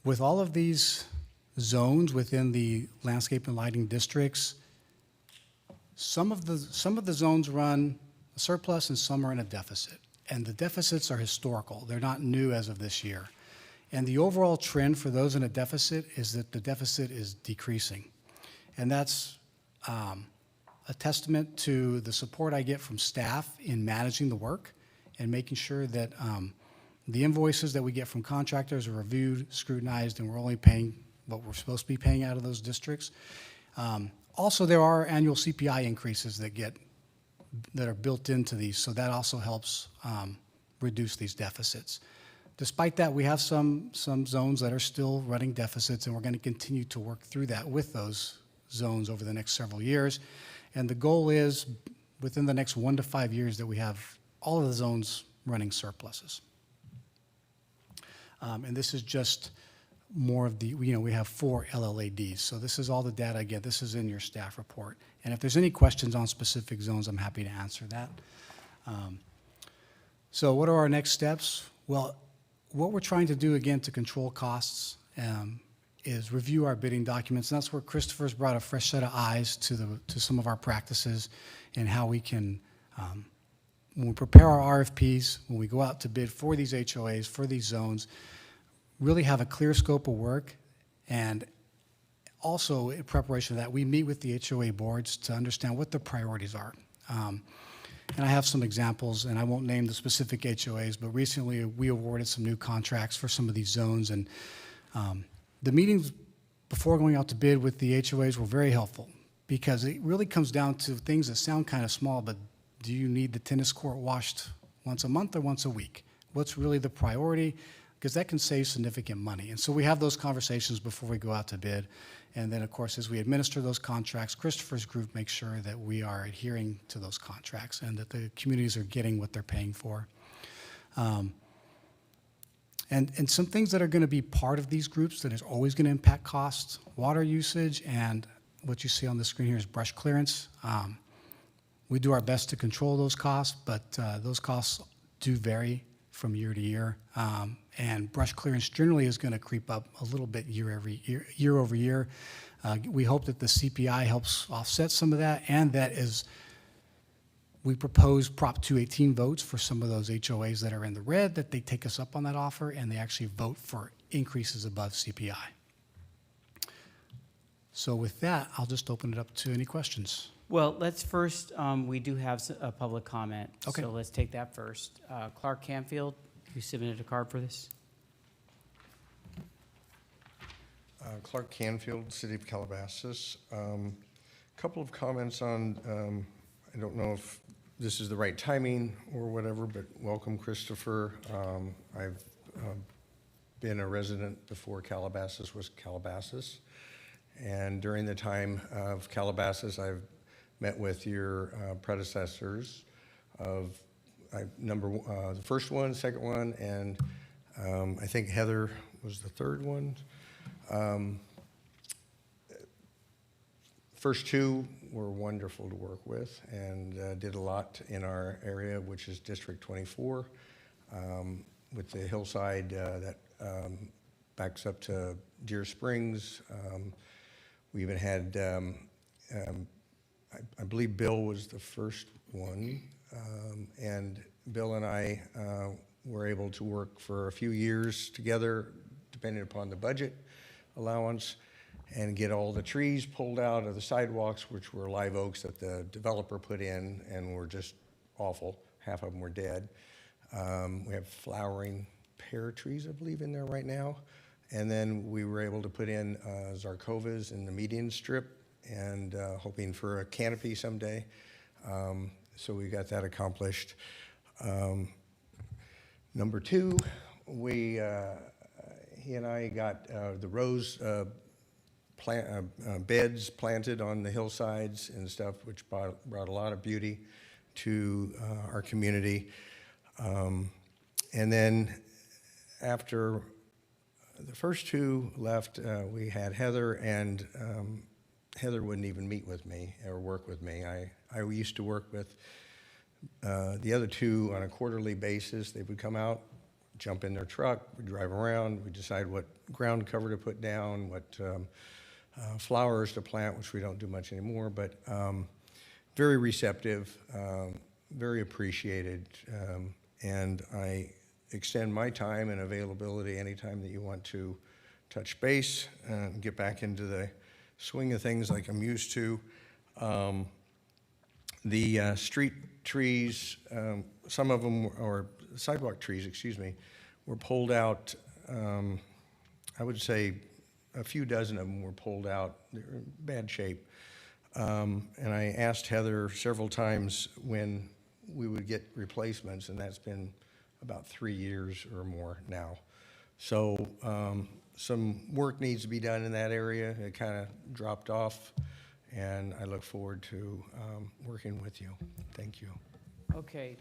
With all of these zones within the landscape and lighting districts, some of the zones run a surplus and some are in a deficit. And the deficits are historical. They're not new as of this year. And the overall trend for those in a deficit is that the deficit is decreasing. And that's a testament to the support I get from staff in managing the work and making sure that the invoices that we get from contractors are reviewed, scrutinized, and we're only paying what we're supposed to be paying out of those districts. Also, there are annual CPI increases that are built into these, so that also helps reduce these deficits. Despite that, we have some zones that are still running deficits, and we're going to continue to work through that with those zones over the next several years. And the goal is, within the next 1 to 5 years, that we have all of the zones running surpluses. And this is just more of the, we have 4 LLADs. So this is all the data, again, this is in your staff report. And if there's any questions on specific zones, I'm happy to answer that. So what are our next steps? Well, what we're trying to do, again, to control costs is review our bidding documents. And that's where Christopher's brought a fresh set of eyes to some of our practices and how we can, when we prepare our RFPs, when we go out to bid for these HOAs, for these zones, really have a clear scope of work. And also, in preparation of that, we meet with the HOA boards to understand what the priorities are. And I have some examples, and I won't name the specific HOAs, but recently we awarded some new contracts for some of these zones. And the meetings before going out to bid with the HOAs were very helpful, because it really comes down to things that sound kind of small, but do you need the tennis court washed once a month or once a week? What's really the priority? Because that can save significant money. And so we have those conversations before we go out to bid. And then, of course, as we administer those contracts, Christopher's group makes sure that we are adhering to those contracts and that the communities are getting what they're paying for. And some things that are going to be part of these groups that is always going to impact costs: water usage, and what you see on the screen here is brush clearance. We do our best to control those costs, but those costs do vary from year to year. And brush clearance generally is going to creep up a little bit year over year. We hope that the CPI helps offset some of that, and that is, we propose Prop 218 votes for some of those HOAs that are in the red, that they take us up on that offer and they actually vote for increases above CPI. So with that, I'll just open it up to any questions. Well, let's first, we do have a public comment. Okay. So let's take that first. Clark Canfield, you submitted a card for this? Clark Canfield, City of Calabasas. Couple of comments on, I don't know if this is the right timing or whatever, but welcome, Christopher. I've been a resident before Calabasas was Calabasas. And during the time of Calabasas, I've met with your predecessors of the first one, second one, and I think Heather was the third one. First two were wonderful to work with and did a lot in our area, which is District 24, with the hillside that backs up to Deer Springs. We even had, I believe Bill was the first one, and Bill and I were able to work for a few years together, depending upon the budget allowance, and get all the trees pulled out of the sidewalks, which were live oaks that the developer put in and were just awful. Half of them were dead. We have flowering pear trees, I believe, in there right now. And then we were able to put in Zarcovas in the median strip, and hoping for a canopy someday. So we got that accomplished. Number two, he and I got the rose beds planted on the hillsides and stuff, which brought a lot of beauty to our community. And then after the first two left, we had Heather, and Heather wouldn't even meet with me or work with me. I used to work with the other two on a quarterly basis. They would come out, jump in their truck, we'd drive around, we'd decide what ground cover to put down, what flowers to plant, which we don't do much anymore, but very receptive, very appreciated, and I extend my time and availability anytime that you want to touch base and get back into the swing of things like I'm used to. The street trees, some of them, or sidewalk trees, excuse me, were pulled out. I would say a few dozen of them were pulled out. They're in bad shape. And I asked Heather several times when we would get replacements, and that's been about 3 years or more now. So some work needs to be done in that area. It kind of dropped off, and I look forward to working with you. Thank you. Okay,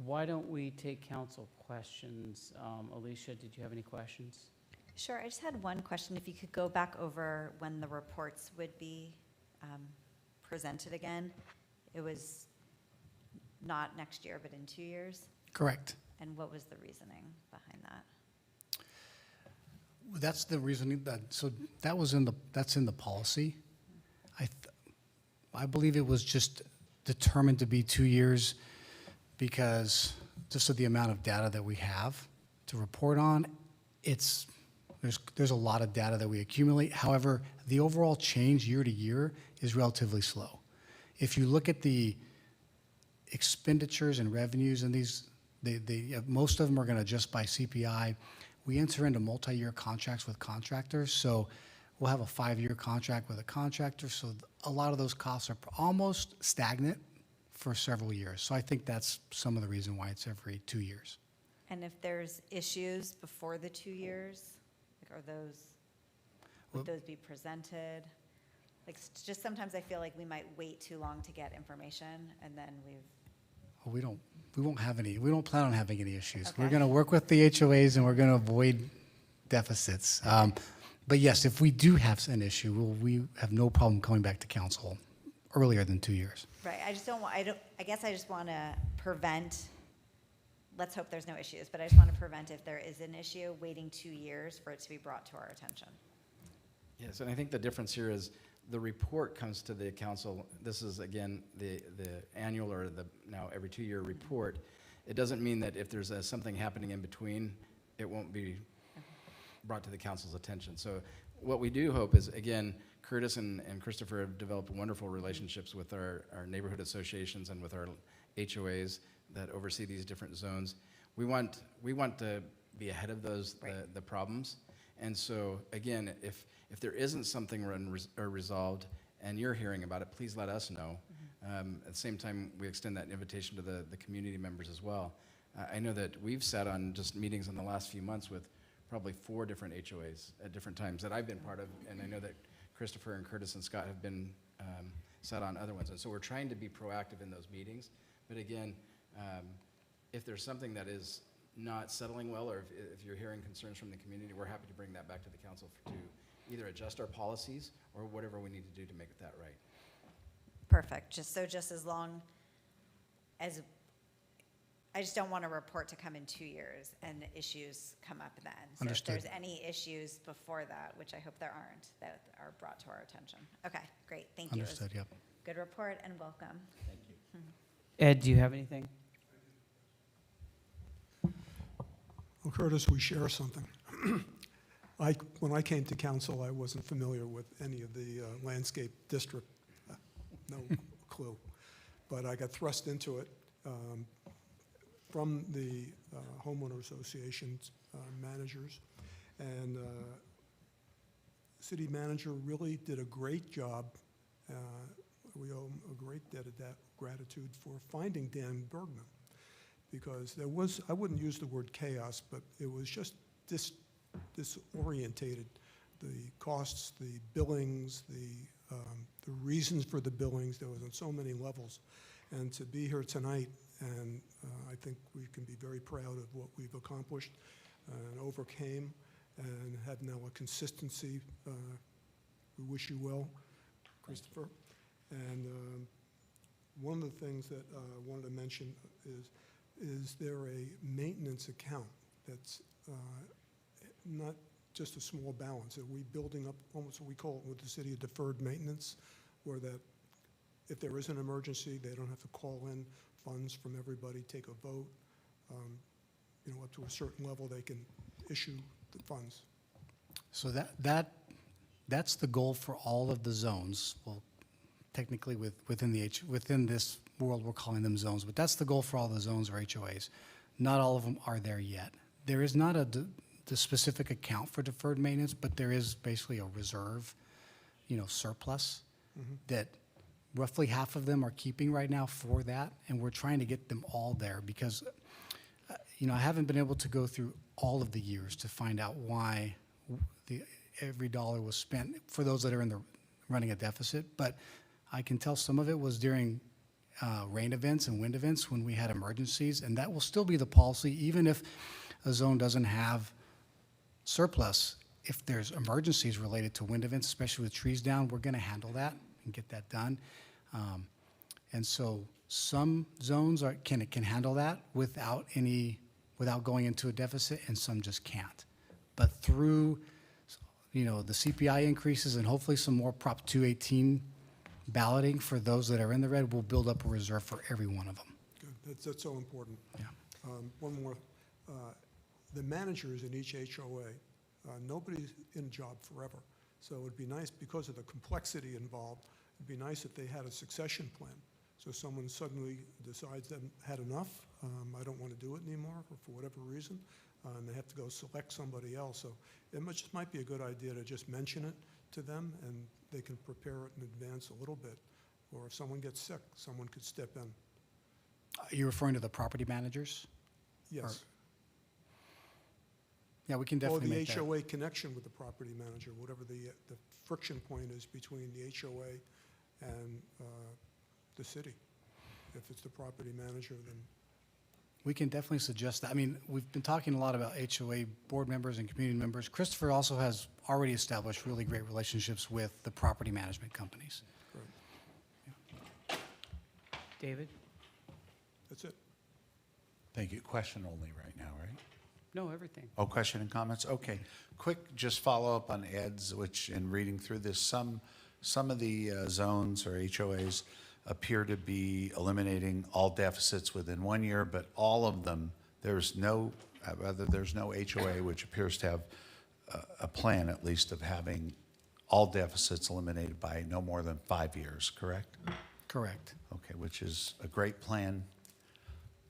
why don't we take council questions? Alicia, did you have any questions? Sure, I just had one question. If you could go back over when the reports would be presented again. It was not next year, but in 2 years? Correct. And what was the reasoning behind that? That's the reasoning so that was that's in the policy. I believe it was just determined to be 2 years because just of the amount of data that we have to report on. There's a lot of data that we accumulate. However, the overall change year to year is relatively slow. If you look at the expenditures and revenues in these, most of them are going to adjust by CPI. we enter into multi-year contracts with contractors. So we'll have a 5-year contract with a contractor. So a lot of those costs are almost stagnant for several years. So I think that's some of the reason why it's every 2 years. And if there's issues before the 2 years, like would those be presented? Like, just sometimes I feel like we might wait too long to get information, and then Well, we don't plan on having any issues. Okay. We're going to work with the HOAs and we're going to avoid deficits. But yes, if we do have an issue, we have no problem coming back to council earlier than 2 years. right, I guess I just want to prevent, let's hope there's no issues, but I just want to prevent, if there is an issue, waiting 2 years for it to be brought to our attention. Yes, and I think the difference here is the report comes to the council. This is, again, the annual or the now every 2-year report. It doesn't mean that if there's something happening in between, it won't be brought to the council's attention. So what we do hope is, again, Curtis and Christopher have developed wonderful relationships with our neighborhood associations and with our HOAs that oversee these different zones. We want to be ahead of those, the problems. And so, again, if there isn't something resolved and you're hearing about it, please let us know. At the same time, we extend that invitation to the community members as well. I know that we've sat on just meetings in the last few months with probably 4 different HOAs at different times that I've been part of, and I know that Christopher and Curtis and Scott have been sat on other ones. And so we're trying to be proactive in those meetings. But again, if there's something that is not settling well, or if you're hearing concerns from the community, we're happy to bring that back to the council to either adjust our policies or whatever we need to do to make that right. Perfect, just as long as, I just don't want a report to come in 2 years and issues come up then. Understood. So if there's any issues before that, which I hope there aren't, that are brought to our attention. Okay, great, thank you. It was Understood, yep. Good report and welcome. Thank you. Ed, do you have anything? Well, Curtis, we share something. When I came to council, I wasn't familiar with any of the landscape district, no clue. But I got thrust into it from the homeowner association's managers. And city manager really did a great job. We owe him a great debt of gratitude for finding Dan Bergman. Because there was, I wouldn't use the word chaos, but it was just disorientated. The costs, the billings, the reasons for the billings, there was on so many levels. And to be here tonight, and I think we can be very proud of what we've accomplished and overcame and have now a consistency. We wish you well, Christopher. And one of the things that I wanted to mention is there a maintenance account that's not just a small balance? Are we building up almost what we call it with the city a deferred maintenance, where that if there is an emergency, they don't have to call in funds from everybody, take a vote, up to a certain level, they can issue the funds? So that's the goal for all of the zones. Well, technically within this world, we're calling them zones, but that's the goal for all the zones or HOAs. Not all of them are there yet. There is not the specific account for deferred maintenance, but there is basically a reserve, surplus that roughly half of them are keeping right now for that, and we're trying to get them all there because, I haven't been able to go through all of the years to find out why every dollar was spent for those that are running a deficit, but I can tell some of it was during rain events and wind events when we had emergencies, and that will still be the policy even if a zone doesn't have surplus. If there's emergencies related to wind events, especially with trees down, we're going to handle that and get that done. And so some zones can handle that without going into a deficit, and some just can't. But through the CPI increases and hopefully some more Prop 218 balloting for those that are in the red, we'll build up a reserve for every one of them. Good. That's so important. Yeah. One more. The managers in each HOA, nobody's in a job forever. So it would be nice, because of the complexity involved, it'd be nice if they had a succession plan. So someone suddenly decides they've had enough, I don't want to do it anymore, or for whatever reason, and they have to go select somebody else. So just might be a good idea to just mention it to them, and they can prepare it in advance a little bit. Or if someone gets sick, someone could step in. Are you referring to the property managers? Yes. Yeah, we can Or definitely the make that. HOA connection with the property manager, whatever the friction point is between the HOA and the city. If it's the property manager, then We can definitely suggest that. I mean, we've been talking a lot about HOA board members and community members. Christopher also has already established really great relationships with the property management companies. David? that's it. Thank you. Question only right now, right? No, everything. Oh, question and comments? Okay. Quick, just follow up on Ed's, which in reading through this, some of the zones or HOAs appear to be eliminating all deficits within 1 year, but all of them, there's no HOA which appears to have a plan, at least, of having all deficits eliminated by no more than 5 years, correct? Correct. Okay, which is a great plan,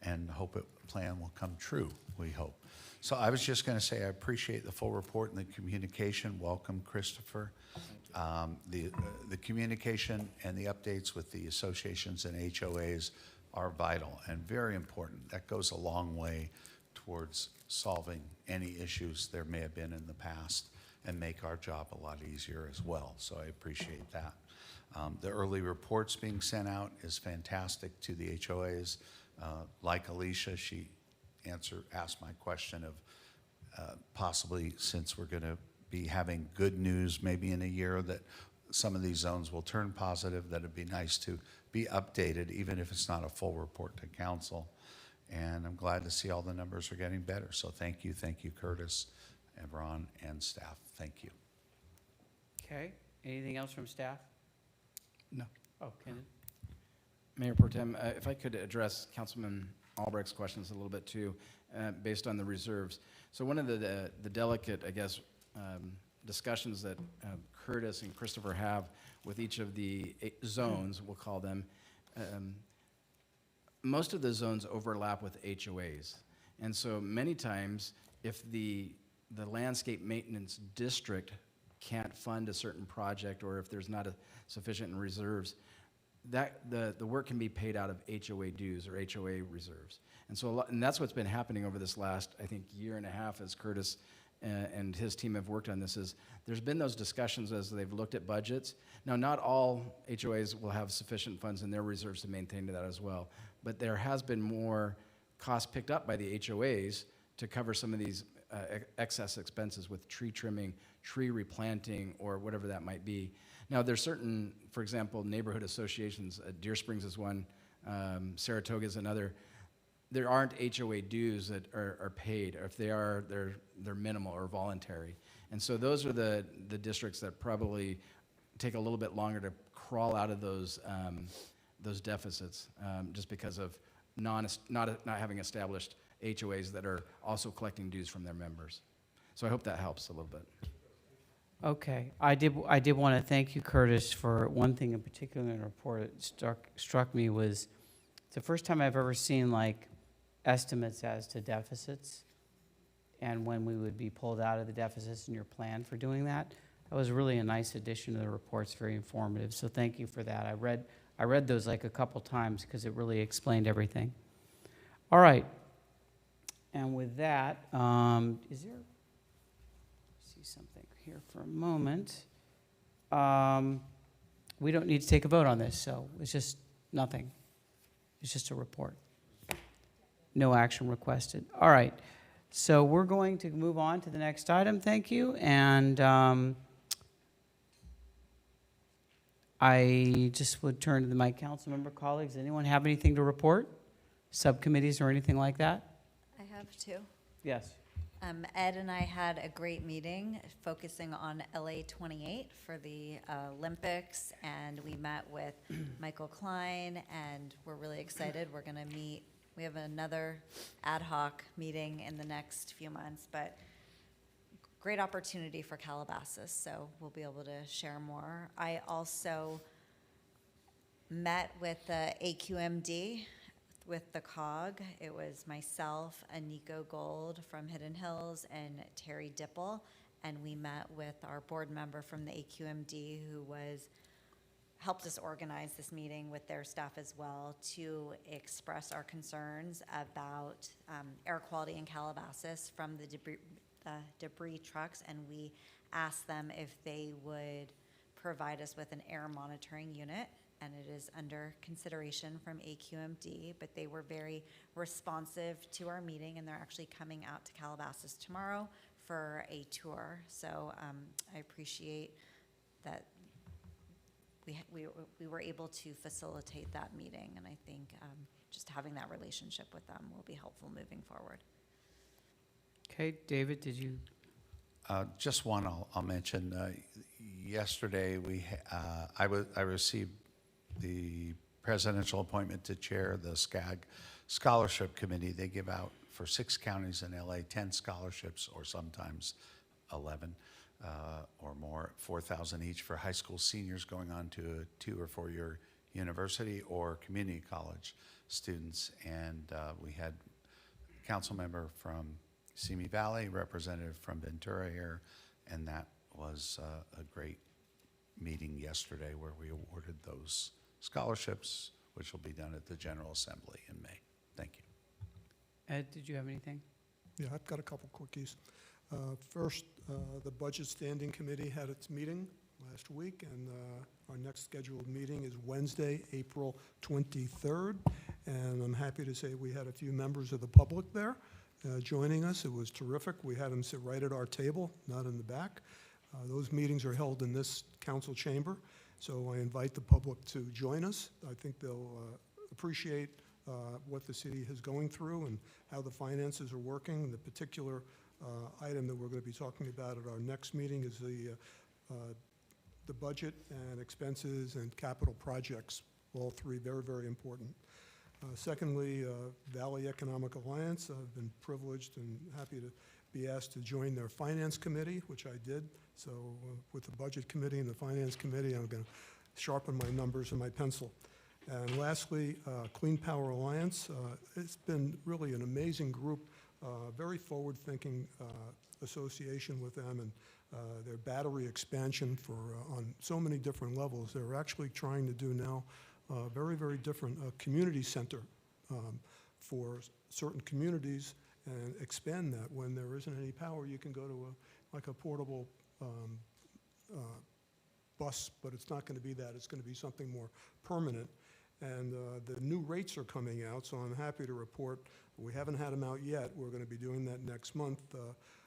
and hope it plan will come true, we hope. So I was just going to say I appreciate the full report and the communication. Welcome, Christopher. The communication and the updates with the associations and HOAs are vital and very important. That goes a long way towards solving any issues there may have been in the past and make our job a lot easier as well. So I appreciate that. The early reports being sent out is fantastic to the HOAs. Like Alicia, she asked my question of possibly, since we're going to be having good news maybe in a year that some of these zones will turn positive, that it'd be nice to be updated, even if it's not a full report to council. And I'm glad to see all the numbers are getting better. So thank you, Curtis, and Ron, and staff. Thank you. Okay, anything else from staff? No. Oh, Kenan? Mayor Pro Tem, if I could address Councilman Albrecht's questions a little bit too, based on the reserves. So one of the delicate, I guess, discussions that Curtis and Christopher have with each of the zones, we'll call them, most of the zones overlap with HOAs. And so many times, if the landscape maintenance district can't fund a certain project, or if there's not a sufficient in reserves, that the work can be paid out of HOA dues or HOA reserves. And so and that's what's been happening over this last, I think, year and a half as Curtis and his team have worked on this. Is there's been those discussions as they've looked at budgets. Now, not all HOAs will have sufficient funds in their reserves to maintain that as well, but there has been more cost picked up by the HOAs to cover some of these excess expenses with tree trimming, tree replanting, or whatever that might be. Now, there's certain, for example, neighborhood associations, Deer Springs is one, Saratoga is another. There aren't HOA dues that are paid, or if they are, they're minimal or voluntary. And so those are the districts that probably take a little bit longer to crawl out of those deficits, just because of not having established HOAs that are also collecting dues from their members. So I hope that helps a little bit. Okay, I did want to thank you, Curtis, for one thing in particular in the report that struck me was it's the first time I've ever seen like estimates as to deficits and when we would be pulled out of the deficits and your plan for doing that. That was really a nice addition to the report. It's very informative, so thank you for that. I read those like a couple times because it really explained everything. All right, and with that, is there? See something here for a moment. We don't need to take a vote on this, so it's just nothing. It's just a report. No action requested. All right, so we're going to move on to the next item, thank you. And I just would turn to my council member colleagues. Anyone have anything to report? Subcommittees or anything like that? I have two. Yes. Ed and I had a great meeting focusing on LA 28 for the Olympics, and we met with Michael Klein, and we're really excited. We're going to meet. We have another ad hoc meeting in the next few months, but great opportunity for Calabasas, so we'll be able to share more. I also met with the AQMD with the COG. It was myself, Aniko Gold from Hidden Hills, and Terry Dipple. And we met with our board member from the AQMD who helped us organize this meeting with their staff as well to express our concerns about air quality in Calabasas from the debris trucks. And we asked them if they would provide us with an air monitoring unit, and it is under consideration from AQMD, but they were very responsive to our meeting, and they're actually coming out to Calabasas tomorrow for a tour. So I appreciate that we were able to facilitate that meeting, and I think just having that relationship with them will be helpful moving forward. Okay, David, did you? Just one I'll mention. Yesterday, I received the presidential appointment to chair the SCAG Scholarship Committee. They give out for 6 counties in LA 10 scholarships, or sometimes 11 or more, 4,000 each for high school seniors going on to a 2 or 4 year university or community college students. And we had a council member from Simi Valley, representative from Ventura here, and that was a great meeting yesterday where we awarded those scholarships, which will be done at the General Assembly in May. Thank you. Ed, did you have anything? Yeah, I've got a couple quickies. First, the Budget Standing Committee had its meeting last week, and our next scheduled meeting is Wednesday, April 23rd. And I'm happy to say we had a few members of the public there joining us. It was terrific. We had them sit right at our table, not in the back. Those meetings are held in this council chamber, so I invite the public to join us. I think they'll appreciate what the city is going through and how the finances are working. The particular item that we're going to be talking about at our next meeting is the budget and expenses and capital projects, all three very, very important. Secondly, Valley Economic Alliance, I've been privileged and happy to be asked to join their finance committee, which I did. So with the budget committee and the finance committee, I'm going to sharpen my numbers and my pencil. And lastly, Clean Power Alliance. It's been really an amazing group, very forward-thinking association with them, and their battery expansion on so many different levels. They're actually trying to do now very, very different community center for certain communities and expand that. When there isn't any power, you can go to like a portable bus, but it's not going to be that. It's going to be something more permanent. And the new rates are coming out, so I'm happy to report. We haven't had them out yet. We're going to be doing that next month.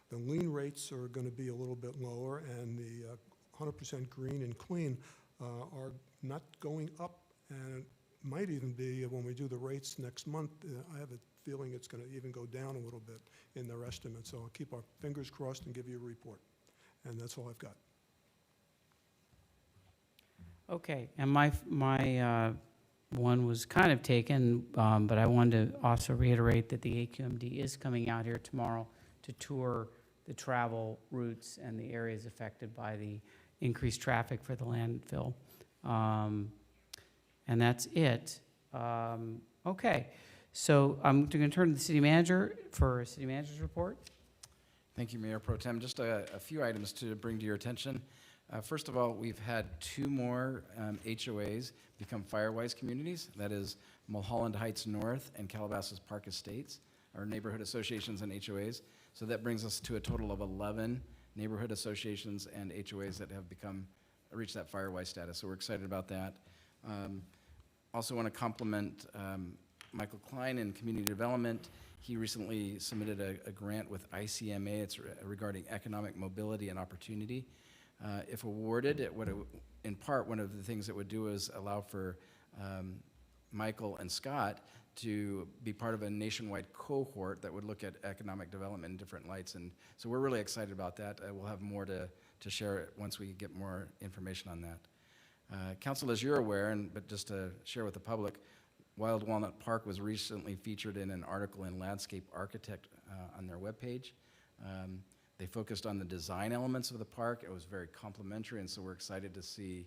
The lean rates are going to be a little bit lower, and the 100% green and clean are not going up, and it might even be, when we do the rates next month, I have a feeling it's going to even go down a little bit in their estimate. So I'll keep our fingers crossed and give you a report. And that's all I've got. Okay, and my one was kind of taken, but I wanted to also reiterate that the AQMD is coming out here tomorrow to tour the travel routes and the areas affected by the increased traffic for the landfill. And that's it. Okay, so I'm going to turn to the city manager for a city manager's report. Thank you, Mayor Pro Tem. Just a few items to bring to your attention. First of all, we've had 2 more HOAs become Firewise communities. That is Mulholland Heights North and Calabasas Park Estates, our neighborhood associations and HOAs. So that brings us to a total of 11 neighborhood associations and HOAs that have reached that Firewise status. So we're excited about that. Also want to compliment Michael Klein in Community Development. He recently submitted a grant with ICMA. It's regarding economic mobility and opportunity. If awarded, in part, one of the things it would do is allow for Michael and Scott to be part of a nationwide cohort that would look at economic development in different lights. And so we're really excited about that. We'll have more to share once we get more information on that. Council, as you're aware, but just to share with the public, Wild Walnut Park was recently featured in an article in Landscape Architect on their webpage. They focused on the design elements of the park. It was very complimentary, and so we're excited to see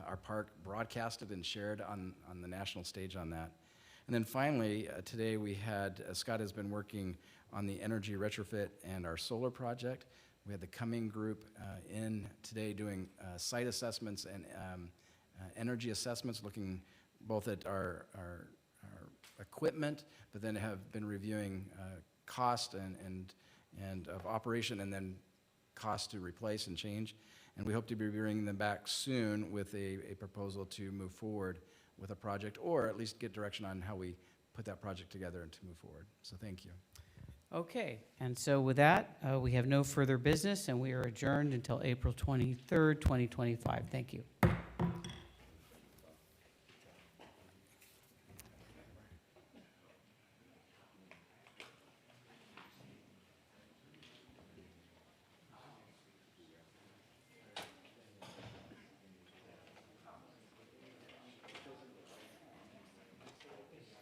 our park broadcasted and shared on the national stage on that. And then finally, today we had, Scott has been working on the energy retrofit and our solar project. We had the Cumming Group in today doing site assessments and energy assessments, looking both at our equipment, but then have been reviewing cost and of operation, and then cost to replace and change. And we hope to be bringing them back soon with a proposal to move forward with a project, or at least get direction on how we put that project together and to move forward. So thank you. Okay, and so with that, we have no further business, and we are adjourned until April 23rd, 2025. Thank you.